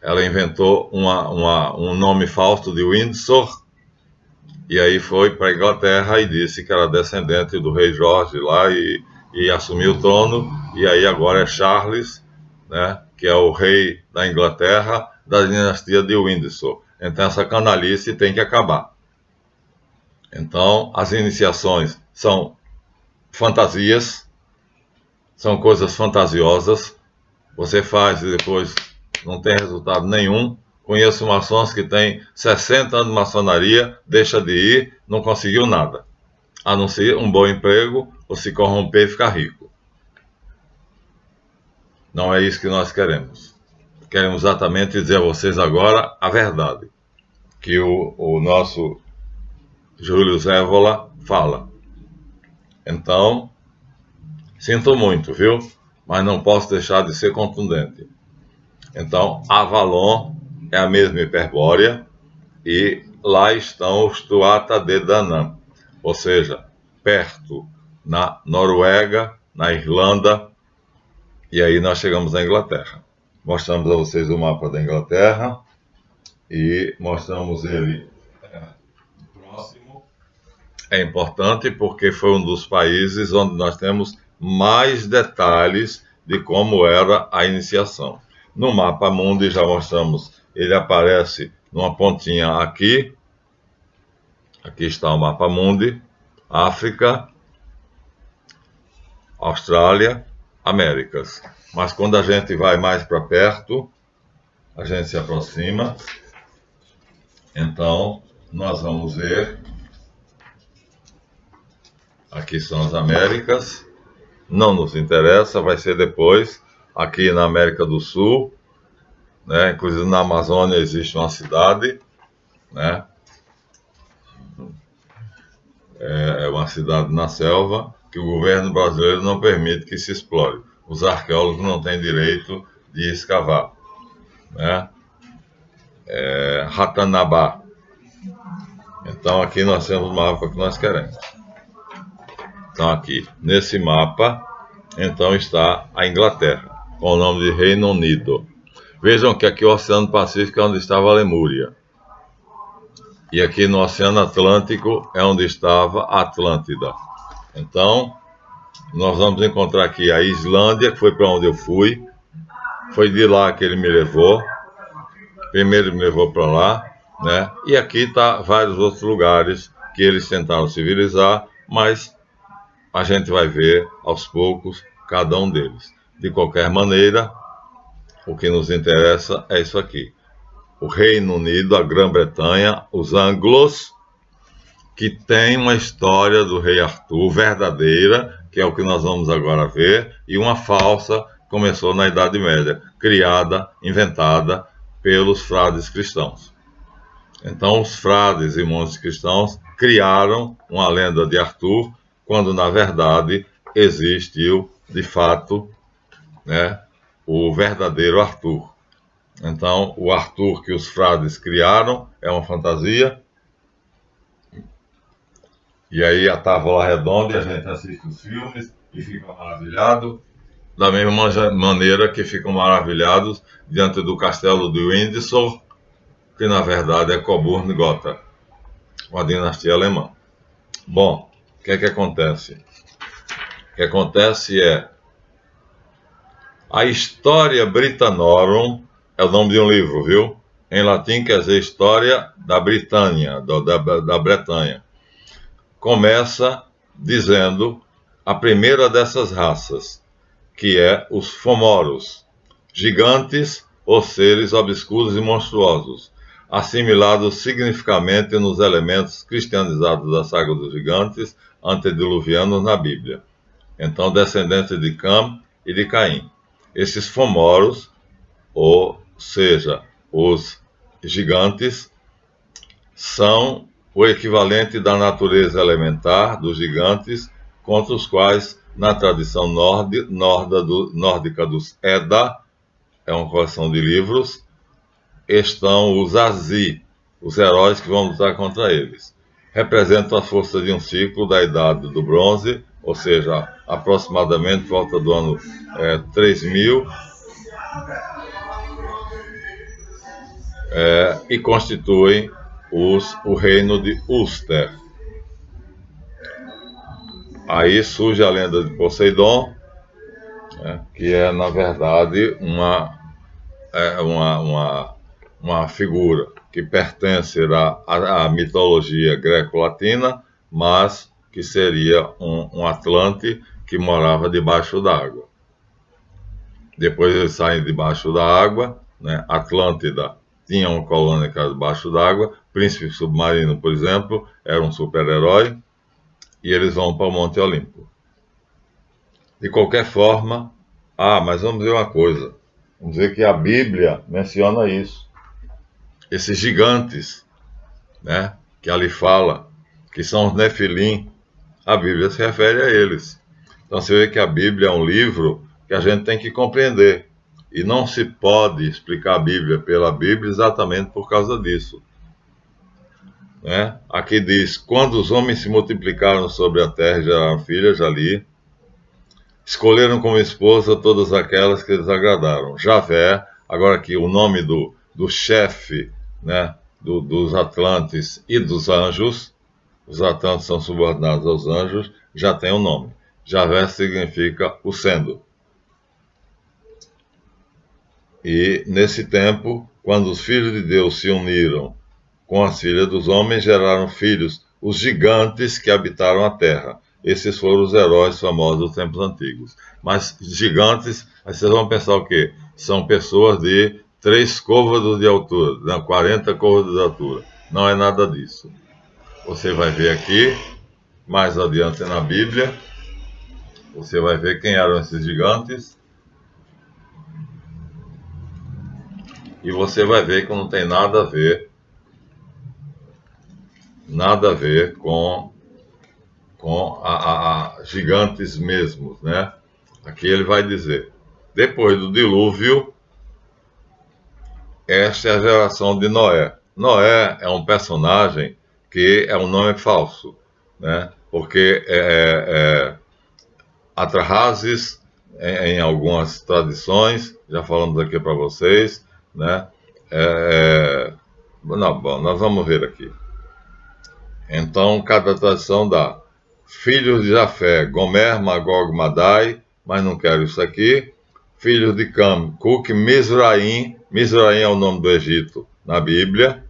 ela inventou um nome falso de Windsor, e aí foi para a Inglaterra e disse que era descendente do rei Jorge lá e assumiu o trono, e aí agora é Charles, né, que é o rei da Inglaterra, da dinastia de Windsor. Então essa canalice tem que acabar. Então as iniciações são fantasias, são coisas fantasiosas, você faz e depois não tem resultado nenhum. Conheço maçons que têm 60 anos de maçonaria, deixa de ir, não conseguiu nada, a não ser um bom emprego ou se corromper e ficar rico. Não é isso que nós queremos. Queremos exatamente dizer a vocês agora a verdade, que o nosso Júlio Zévola fala. Então, sinto muito, viu? Mas não posso deixar de ser contundente. Então, Avalon é a mesma hiperbórea e lá estão os Tuatha de Danann, ou seja, perto, na Noruega, na Irlanda, e aí nós chegamos na Inglaterra. Mostramos a vocês o mapa da Inglaterra e mostramos ele próximo. É importante porque foi um dos países onde nós temos mais detalhes de como era a iniciação. No mapa mundi já mostramos, ele aparece numa pontinha aqui. Aqui está o mapa mundi, África, Austrália, Américas. Mas quando a gente vai mais para perto, a gente se aproxima, então nós vamos ver, aqui são as Américas, não nos interessa, vai ser depois, aqui na América do Sul, né? Inclusive na Amazônia existe uma cidade, né? É uma cidade na selva que o governo brasileiro não permite que se explore. Os arqueólogos não têm direito de escavar, né? Ratanabá. Então aqui nós temos o mapa que nós queremos. Então aqui, nesse mapa, então está a Inglaterra, com o nome de Reino Unido. Vejam que aqui o Oceano Pacífico é onde estava a Lemúria. E aqui no Oceano Atlântico é onde estava a Atlântida. Então, nós vamos encontrar aqui a Islândia, que foi para onde eu fui. Foi de lá que ele me levou. Primeiro ele me levou para lá, né? E aqui está vários outros lugares que eles tentaram civilizar, mas a gente vai ver aos poucos cada um deles. De qualquer maneira, o que nos interessa é isso aqui. O Reino Unido, a Grã-Bretanha, os anglos, que tem uma história do rei Arthur verdadeira, que é o que nós vamos agora ver, e uma falsa, começou na Idade Média, criada, inventada pelos frades cristãos. Então, os frades e monges cristãos criaram uma lenda de Arthur, quando na verdade existiu, de fato, né, o verdadeiro Arthur. Então, o Arthur que os frades criaram é uma fantasia. E aí a tábua redonda, e a gente assiste os filmes e fica maravilhado. Da mesma maneira que ficam maravilhados diante do castelo de Windsor, que na verdade é Coburg-Gotha, uma dinastia alemã. Bom, o que é que acontece? O que acontece é a Historia Britannorum, é o nome de um livro, viu? Em latim quer dizer História da Britânia, da Bretanha. Começa dizendo a primeira dessas raças, que é os Fomoros, gigantes ou seres obscuros e monstruosos, assimilados significativamente nos elementos cristianizados da saga dos gigantes antediluvianos na Bíblia. Então, descendentes de Cam e de Caim. Esses Fomoros, ou seja, os gigantes, são o equivalente da natureza elementar dos gigantes, contra os quais, na tradição nórdica dos Edda, é uma coleção de livros, estão os Azi, os heróis que vão lutar contra eles. Representam a força de um ciclo da Idade do Bronze, ou seja, aproximadamente volta do ano 3000, e constituem o reino de Ulster. Aí surge a lenda de Poseidon, né, que é, na verdade, uma figura que pertence à mitologia greco-latina, mas que seria um Atlante que morava debaixo d'água. Depois eles saem debaixo da água, né? Atlântida tinha uma colônia que era debaixo d'água, Príncipe Submarino, por exemplo, era um super-herói, e eles vão para o Monte Olimpo. De qualquer forma, mas vamos ver uma coisa, vamos ver que a Bíblia menciona isso. Esses gigantes, né, que ali fala, que são os Nefilim, a Bíblia se refere a eles. Então você vê que a Bíblia é um livro que a gente tem que compreender. E não se pode explicar a Bíblia pela Bíblia exatamente por causa disso. né? Aqui diz: quando os homens se multiplicaram sobre a terra e geraram filhas, ali, escolheram como esposa todas aquelas que lhes agradaram. Javé, agora aqui o nome do chefe, né, dos Atlantes e dos anjos, os Atlantes são subordinados aos anjos, já tem um nome. Javé significa o sendo. E nesse tempo, quando os filhos de Deus se uniram com as filhas dos homens, geraram filhos, os gigantes que habitaram a terra. Esses foram os heróis famosos dos tempos antigos. Mas gigantes, aí vocês vão pensar o quê? São pessoas de 3 côvados de altura, não, 40 côvados de altura. Não é nada disso. Você vai ver aqui, mais adiante na Bíblia, você vai ver quem eram esses gigantes. E você vai ver que não tem nada a ver com a gigantes mesmos, né? Aqui ele vai dizer: depois do dilúvio, esta é a geração de Noé. Noé é um personagem que é um nome falso, né? Porque Atrahasis, em algumas tradições, já falamos aqui para vocês, né? Não, bom, nós vamos ver aqui. Então, cada tradição dá filhos de Jafé, Gomer, Magog, Madai, mas não quero isso aqui. Filhos de Cam, Cuc, Mizraim. Mizraim é o nome do Egito na Bíblia.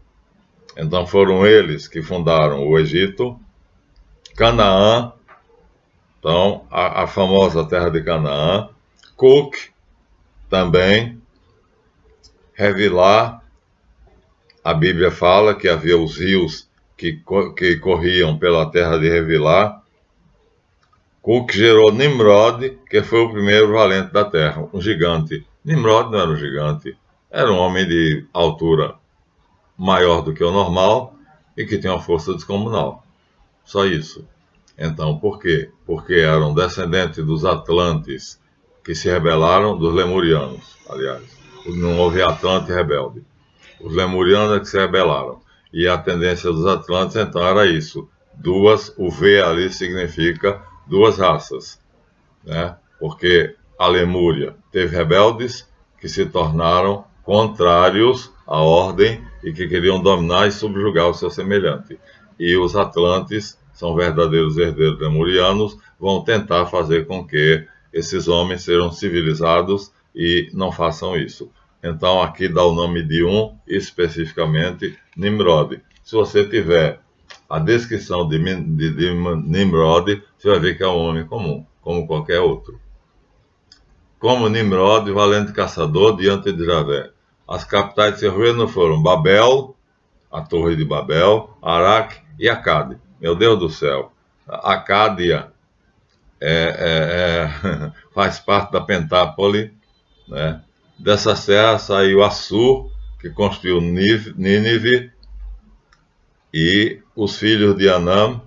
Então foram eles que fundaram o Egito. Canaã, então a famosa terra de Canaã. Cuc, também. Revilá, a Bíblia fala que havia os rios que corriam pela terra de Revilá. Cuc gerou Nimrod, que foi o primeiro valente da terra, um gigante. Nimrod não era um gigante, era um homem de altura maior do que o normal e que tinha uma força descomunal. Só isso. Então, por quê? Porque eram descendentes dos Atlantes que se rebelaram, dos Lemurianos, aliás. Não houve Atlante rebelde. Os Lemurianos é que se rebelaram. E a tendência dos Atlantes, então, era isso. O V ali significa 2 raças, né? Porque a Lemúria teve rebeldes que se tornaram contrários à ordem e que queriam dominar e subjugar o seu semelhante. E os Atlantes são verdadeiros herdeiros lemurianos, vão tentar fazer com que esses homens sejam civilizados e não façam isso. Então aqui dá o nome de um, especificamente Nimrod. Se você tiver a descrição de Nimrod, você vai ver que é um homem comum, como qualquer outro. Como Nimrod, valente caçador diante de Javé. As capitais de seu reino foram Babel, a torre de Babel, Araque e Acade. Meu Deus do céu, Acádia faz parte da Pentápole, né? Dessa serra saiu Assur, que construiu Nínive, e os filhos de Anam,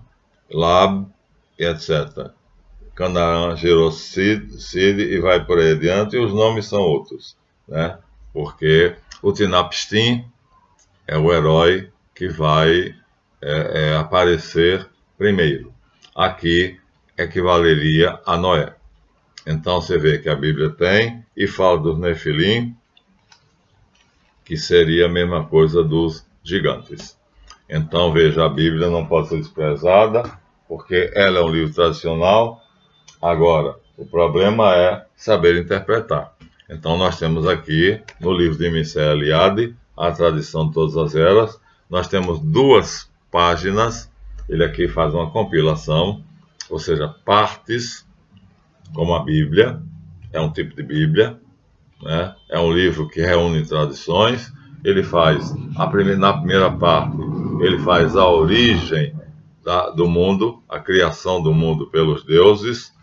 Lab, etc. Canaã gerou Cid e vai por aí adiante, e os nomes são outros, né? Porque o Tinapstim é o herói que vai aparecer primeiro. Aqui equivaleria a Noé. Então você vê que a Bíblia tem e fala dos Nefilim, que seria a mesma coisa dos gigantes. Então veja, a Bíblia não pode ser desprezada, porque ela é um livro tradicional. Agora, o problema é saber interpretar. Então nós temos aqui, no livro de Mircea Eliade, A Tradição de Todas as Eras, nós temos 2 páginas, ele aqui faz uma compilação, ou seja, partes, como a Bíblia, é um tipo de Bíblia, né? É um livro que reúne tradições. Ele faz, na primeira parte, ele faz a origem do mundo, a criação do mundo pelos deuses,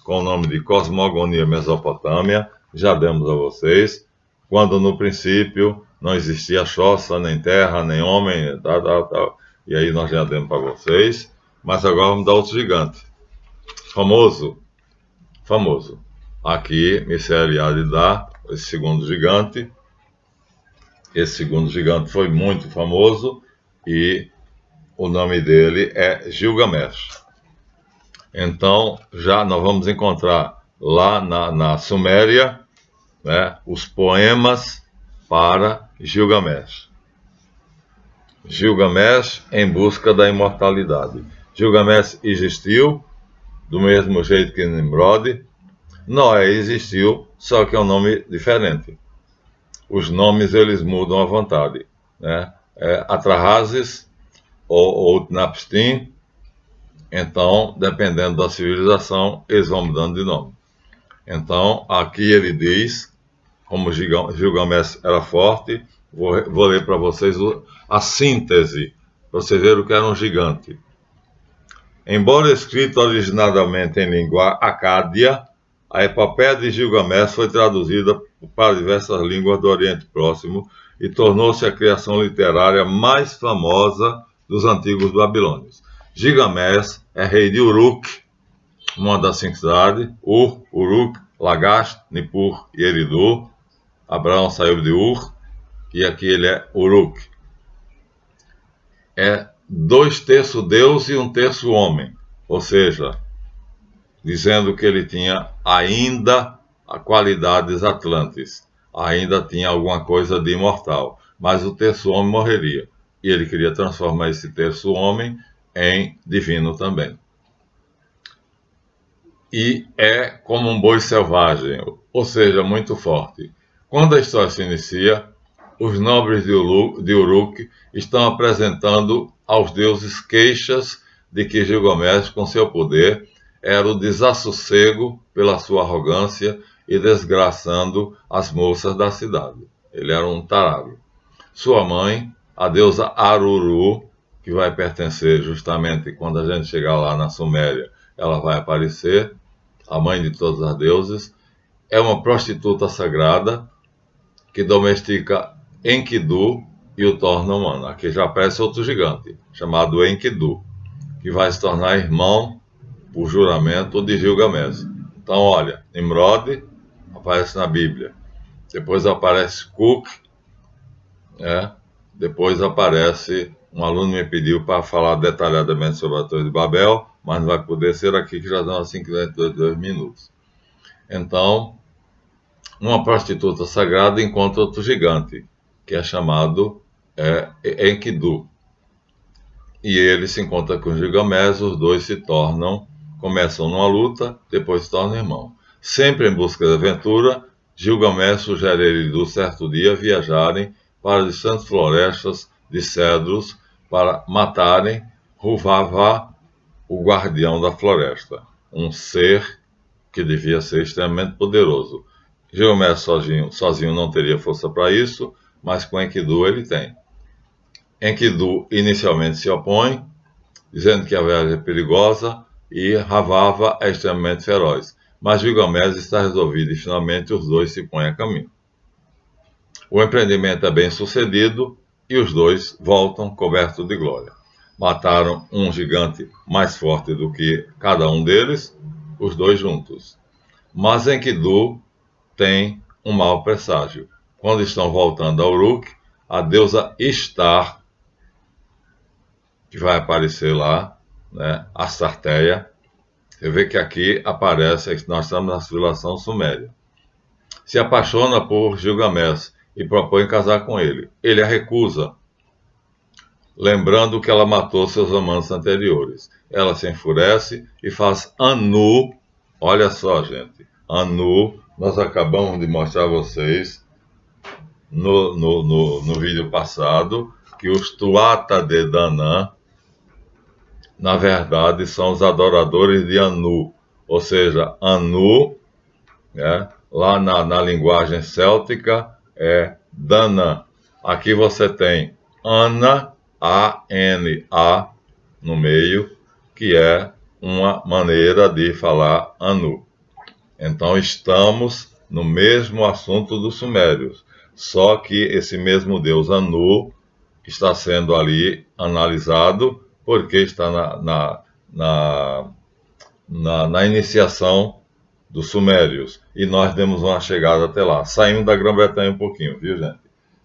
com o nome de Cosmogonia Mesopotâmia, já demos a vocês, quando no princípio não existia choça, nem terra, nem homem, e aí nós já demos para vocês, mas agora vamos dar outro gigante, famoso, aqui Mircea Eliade dá esse segundo gigante foi muito famoso, e o nome dele é Gilgamesh. Então, já nós vamos encontrar lá na Suméria, né, os poemas para Gilgamesh. Gilgamesh em busca da imortalidade. Gilgamesh existiu, do mesmo jeito que Nimrod. Noé existiu, só que é um nome diferente. Os nomes eles mudam à vontade, né? Atrahasis ou Utnapishtim. Então, dependendo da civilização, eles vão mudando de nome. Então, aqui ele diz, como Gilgamesh era forte, vou ler para vocês a síntese, para vocês verem o que era um gigante. Embora escrita originalmente em língua acádia, a epopeia de Gilgamesh foi traduzida para diversas línguas do Oriente Próximo e tornou-se a criação literária mais famosa dos antigos babilônios. Gilgamesh é rei de Uruk, uma das 5 cidades, Ur, Uruk, Lagash, Nippur e Eridu. Abraão saiu de Ur e aqui ele é Uruk. É 2/3 Deus e 1/3 homem, ou seja, dizendo que ele tinha ainda qualidades atlantes, ainda tinha alguma coisa de imortal, mas o 1/3 homem morreria, e ele queria transformar esse 1/3 homem em divino também. E é como um boi selvagem, ou seja, muito forte. Quando a história se inicia, os nobres de Uruk estão apresentando aos deuses queixas de que Gilgamesh, com seu poder, era o desassossego pela sua arrogância e desgraçando as moças da cidade. Ele era um tarado. Sua mãe, a deusa Aruru, que vai pertencer justamente quando a gente chegar lá na Suméria, ela vai aparecer, a mãe de todas as deuses, é uma prostituta sagrada que domestica Enkidu e o torna humano. Aqui já aparece outro gigante, chamado Enkidu, que vai se tornar irmão, por juramento, de Gilgamesh. Então, olha, Nimrod aparece na Bíblia. Depois aparece Kuk, depois aparece, um aluno me pediu para falar detalhadamente sobre a Torre de Babel, mas não vai poder ser aqui, que já dão 52 minutos. Então, uma prostituta sagrada encontra outro gigante, que é chamado Enkidu. E ele se encontra com Gilgamesh, os dois começam numa luta, depois se tornam irmãos. Sempre em busca de aventura, Gilgamesh sugere a Eridu certo dia viajarem para distantes florestas de cedros para matarem Huvava, o guardião da floresta, um ser que devia ser extremamente poderoso. Gilgamesh sozinho não teria força para isso, mas com Enkidu ele tem. Enkidu inicialmente se opõe, dizendo que a viagem é perigosa, e Havava é extremamente feroz. Mas Gilgamesh está resolvido e finalmente os dois se põem a caminho. O empreendimento é bem sucedido e os dois voltam cobertos de glória. Mataram um gigante mais forte do que cada um deles, os dois juntos. Mas Enkidu tem um mau presságio. Quando estão voltando a Uruk, a deusa Ishtar, que vai aparecer lá, né, Astarteia, você vê que aqui aparece, nós estamos na civilização suméria, se apaixona por Gilgamesh e propõe casar com ele. Ele a recusa, lembrando que ela matou seus amantes anteriores. Ela se enfurece e faz Anu. Olha só, gente, Anu, nós acabamos de mostrar a vocês no vídeo passado que os Tuatha de Danann, na verdade, são os adoradores de Anu, ou seja, Anu, lá na linguagem céltica, é Danann. Aqui você tem Ana, A-N-A, no meio, que é uma maneira de falar Anu. Então, estamos no mesmo assunto dos sumérios, só que esse mesmo deus Anu está sendo ali analisado porque está na iniciação dos sumérios, e nós demos uma chegada até lá. Saímos da Grã-Bretanha um pouquinho, viu, gente?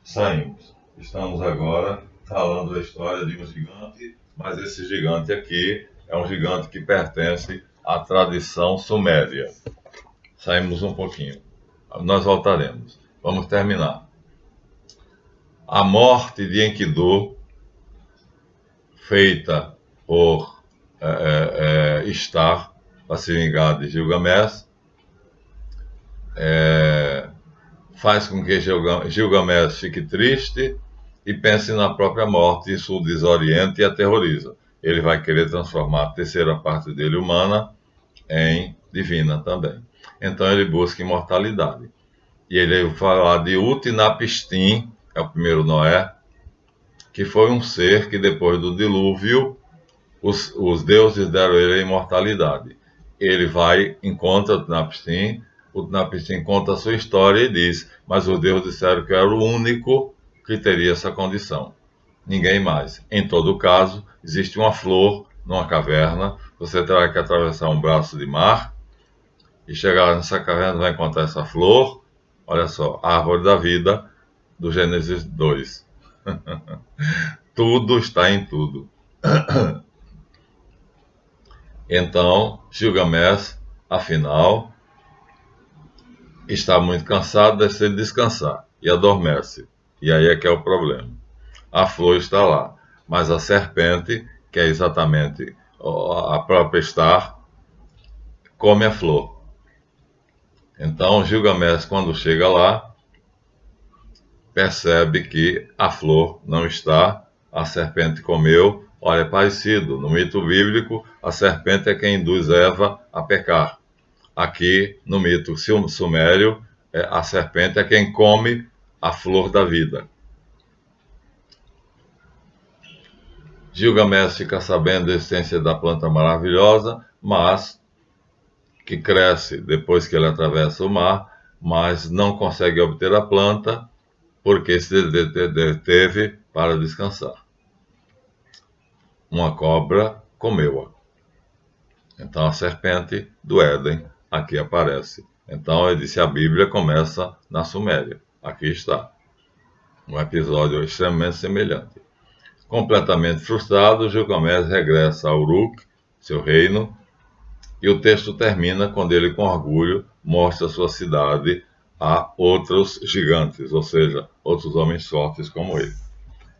Saímos. Estamos agora falando da história de um gigante mas esse gigante aqui é um gigante que pertence à tradição suméria. Saímos um pouquinho. Nós voltaremos. Vamos terminar. A morte de Enkidu, feita por Istar, para se vingar de Gilgamesh, faz com que Gilgamesh fique triste e pense na própria morte. Isso o desorienta e aterroriza. Ele vai querer transformar a terceira parte dele humana em divina também. Então ele busca imortalidade. E ele vai falar de Utnapishtim, é o primeiro Noé, que foi um ser que depois do dilúvio, os deuses deram a ele a imortalidade. Ele vai, encontra Utnapishtim conta a sua história e diz, mas os deuses disseram que eu era o único que teria essa condição. Ninguém mais. Em todo caso, existe uma flor numa caverna, você terá que atravessar um braço de mar e chegar nessa caverna, vai encontrar essa flor, olha só, a árvore da vida do Gênesis 2. Tudo está em tudo. Então, Gilgamesh, afinal, está muito cansado, decide descansar e adormece. E aí é que é o problema. A flor está lá, mas a serpente, que é exatamente a própria Star, come a flor. Então, Gilgamesh, quando chega lá, percebe que a flor não está, a serpente comeu. Olha, é parecido. No mito bíblico, a serpente é quem induz Eva a pecar. Aqui, no mito sumério, a serpente é quem come a flor da vida. Gilgamesh fica sabendo da existência da planta maravilhosa, mas que cresce depois que ele atravessa o mar, mas não consegue obter a planta porque se deteve para descansar. Uma cobra comeu-a. Então a serpente do Éden aqui aparece. Então eu disse, a Bíblia começa na Suméria. Aqui está. Um episódio extremamente semelhante. Completamente frustrado, Gilgamesh regressa a Uruk, seu reino, e o texto termina quando ele, com orgulho, mostra sua cidade a outros gigantes, ou seja, outros homens fortes como ele.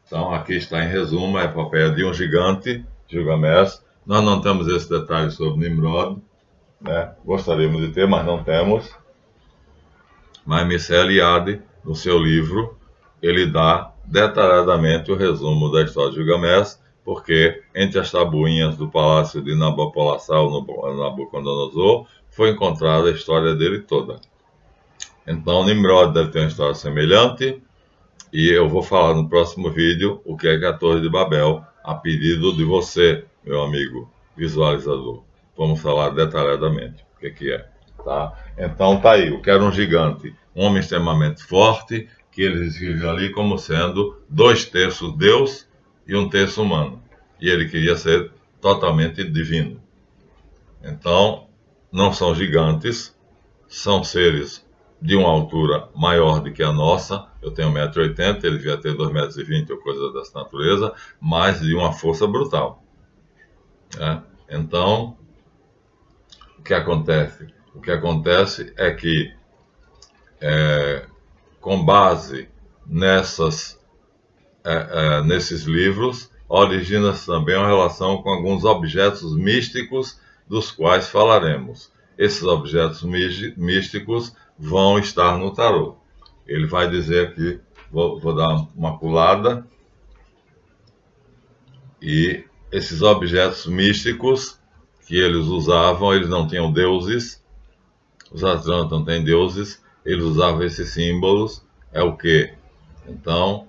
Então, aqui está em resumo a epopeia de um gigante, Gilgamesh. Nós não temos esse detalhe sobre Nimrod, né? Gostaríamos de ter, mas não temos. Mas Mircea Eliade, no seu livro, ele dá detalhadamente o resumo da história de Gilgamesh, porque entre as tabuinhas do palácio de Nabopolassar, no Nabucodonosor, foi encontrada a história dele toda. Então, Nimrod deve ter uma história semelhante, e eu vou falar no próximo vídeo o que é a Torre de Babel, a pedido de você, meu amigo visualizador. Vamos falar detalhadamente o que é, tá? Então, tá aí, eu quero um gigante, um homem extremamente forte, que ele descreveu ali como sendo 2/3 Deus e 1/3 humano. E ele queria ser totalmente divino. Então, não são gigantes, são seres de uma altura maior do que a nossa. Eu tenho 1,80 m, ele devia ter 2,20 m ou coisa dessa natureza, mas de uma força brutal. Né? Então, o que acontece? O que acontece é que, com base nesses livros, origina-se também uma relação com alguns objetos místicos dos quais falaremos. Esses objetos místicos vão estar no tarô. Ele vai dizer aqui, vou dar uma pulada, e esses objetos místicos que eles usavam, eles não tinham deuses, os Atlantes não têm deuses, eles usavam esses símbolos, é o quê? Então,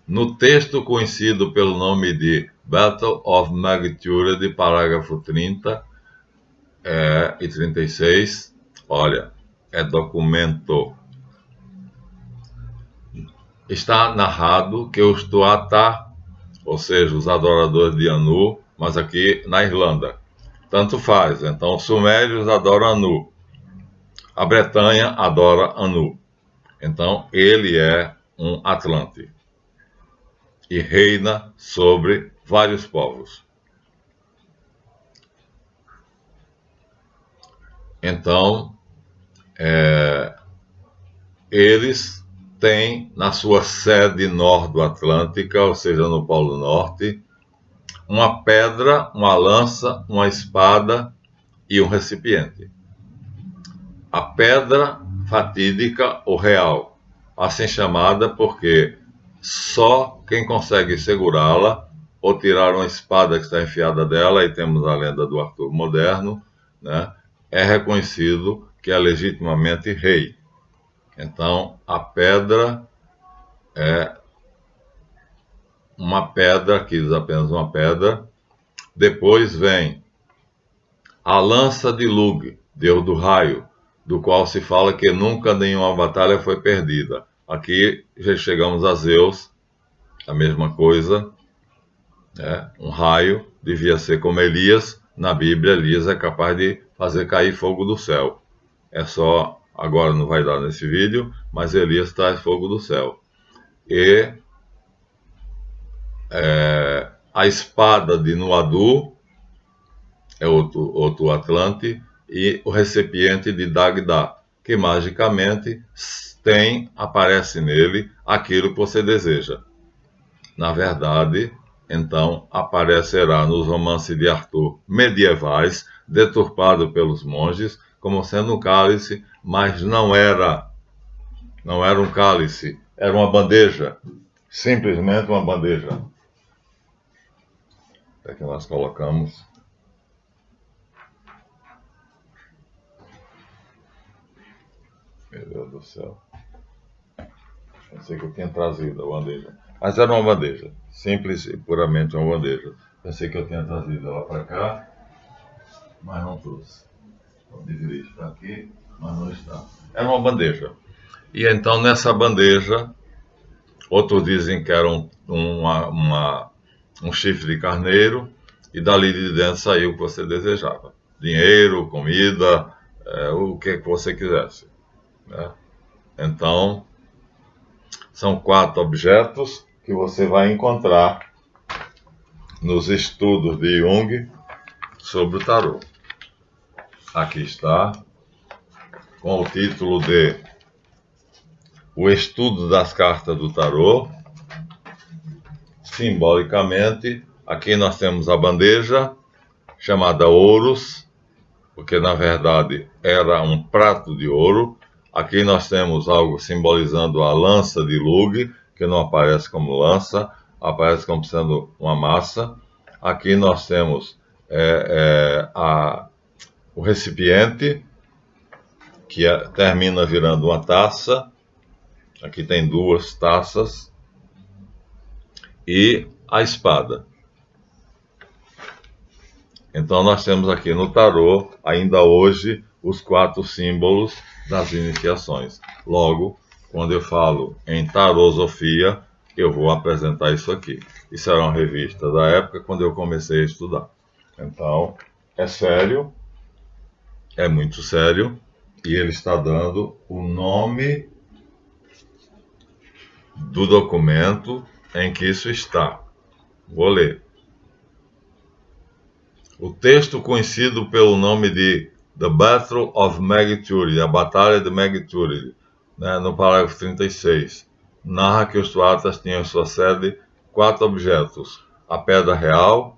no texto conhecido pelo nome de Battle of Magnitude, parágrafo 30 e 36, olha, é documento. Está narrado que os Tuatha, ou seja, os adoradores de Anu, mas aqui na Irlanda, tanto faz. Então, os sumérios adoram Anu, a Bretanha adora Anu. Então, ele é um Atlante e reina sobre vários povos. Então, eles têm na sua sede nordo-atlântica, ou seja, no Polo Norte, uma pedra, uma lança, uma espada e um recipiente. A pedra fatídica ou real, assim chamada porque só quem consegue segurá-la ou tirar uma espada que está enfiada dela, e temos a lenda do Arthur moderno, né, é reconhecido que é legitimamente rei. Então, a pedra é uma pedra, aqui diz apenas uma pedra. Depois vem a lança de Lug, deus do raio, do qual se fala que nunca nenhuma batalha foi perdida. Aqui já chegamos a Zeus, a mesma coisa, né? Um raio devia ser como Elias. Na Bíblia, Elias é capaz de fazer cair fogo do céu. É só, agora não vai dar nesse vídeo, mas Elias traz fogo do céu. E a espada de Nuadu é outro Atlante, e o recipiente de Dagda, que magicamente aparece nele aquilo que você deseja. Na verdade, então, aparecerá nos romances de Arthur medievais, deturpado pelos monges, como sendo um cálice, mas não era um cálice, era uma bandeja, simplesmente uma bandeja. É que nós colocamos. Meu Deus do céu. Pensei que eu tinha trazido a bandeja. Mas era uma bandeja. Simples e puramente uma bandeja. Pensei que eu tinha trazido ela para cá, mas não trouxe. Vou dividir isso para aqui, mas não está. Era uma bandeja. E então nessa bandeja, outros dizem que era um chifre de carneiro, e dali de dentro saiu o que você desejava. Dinheiro, comida, o que você quisesse, né? Então, são 4 objetos que você vai encontrar nos estudos de Jung sobre o tarô. Aqui está, com o título de O Estudo das Cartas do Tarô. Simbolicamente, aqui nós temos a bandeja, chamada Ouros, porque na verdade era um prato de ouro. Aqui nós temos algo simbolizando a lança de Lug, que não aparece como lança, aparece como sendo uma massa. Aqui nós temos o recipiente, que termina virando uma taça. Aqui tem 2 taças. E a espada. Então nós temos aqui no tarô, ainda hoje, os 4 símbolos das iniciações. Logo, quando eu falo em tarosofia, eu vou apresentar isso aqui. Isso era uma revista da época quando eu comecei a estudar. Então, é sério, é muito sério, e ele está dando o nome do documento em que isso está. Vou ler. O texto conhecido pelo nome de The Battle of Mag-Turid, a Batalha de Mag-Turid, né, no parágrafo 36, narra que os tuatas tinham em sua sede 4 objetos: a pedra real,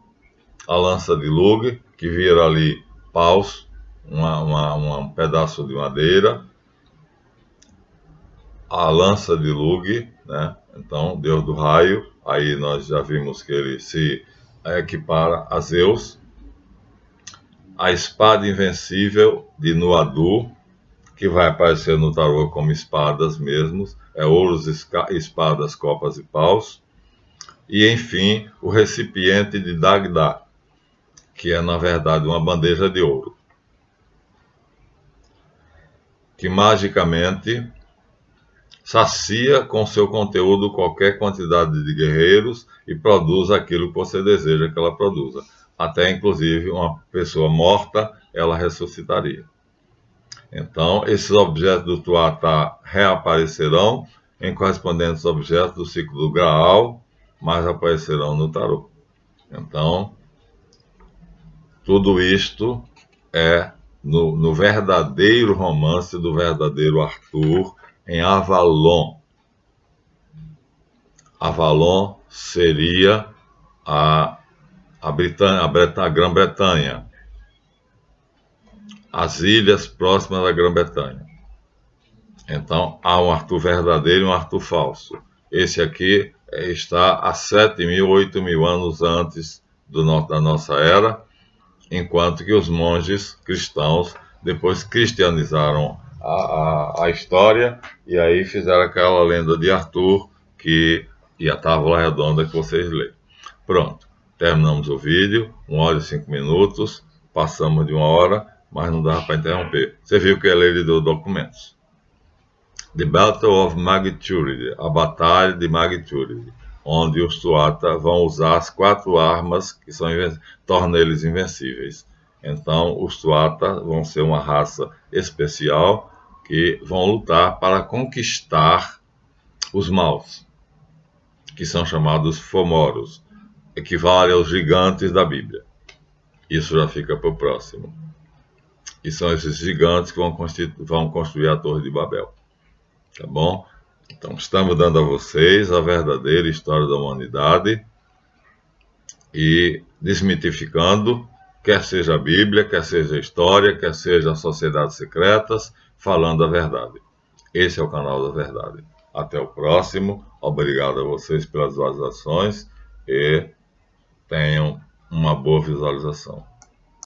a lança de Lug, que vira ali paus, um pedaço de madeira, a lança de Lug, né, então deus do raio, aí nós já vimos que ele se equipara a Zeus. A espada invencível de Nuadu, que vai aparecer no tarô como espadas mesmos, ouros, espadas, copas e paus. E, enfim, o recipiente de Dagda, que é, na verdade, uma bandeja de ouro, que magicamente sacia com seu conteúdo qualquer quantidade de guerreiros e produz aquilo que você deseja que ela produza. Até, inclusive, uma pessoa morta, ela ressuscitaria. Então, esses objetos do Tuatá reaparecerão em correspondentes objetos do ciclo do Graal, mas aparecerão no tarô. Então, tudo isto é no verdadeiro romance do verdadeiro Arthur, em Avalon. Avalon seria a Grã-Bretanha, as ilhas próximas da Grã-Bretanha. Então, há um Arthur verdadeiro e um Arthur falso. Esse aqui está a 7.000, 8.000 anos antes da nossa era, enquanto que os monges cristãos depois cristianizaram a história e aí fizeram aquela lenda de Arthur e a tábua redonda que vocês leem. Pronto, terminamos o vídeo, 1 hora e 5 minutos, passamos de 1 hora, mas não dava para interromper. Você viu que ele deu documentos. The Battle of Magiturid, a Batalha de Magiturid, onde os Tuatha vão usar as 4 armas que tornam eles invencíveis. Então, os Tuatha vão ser uma raça especial que vão lutar para conquistar os maus, que são chamados Fomoros, equivale aos gigantes da Bíblia. Isso já fica para o próximo. E são esses gigantes que vão construir a Torre de Babel. Tá bom? Então, estamos dando a vocês a verdadeira história da humanidade e desmitificando, quer seja a Bíblia, quer seja a história, quer seja as sociedades secretas, falando a verdade. Esse é o canal da verdade. Até o próximo. Obrigado a vocês pelas visualizações e tenham uma boa visualização.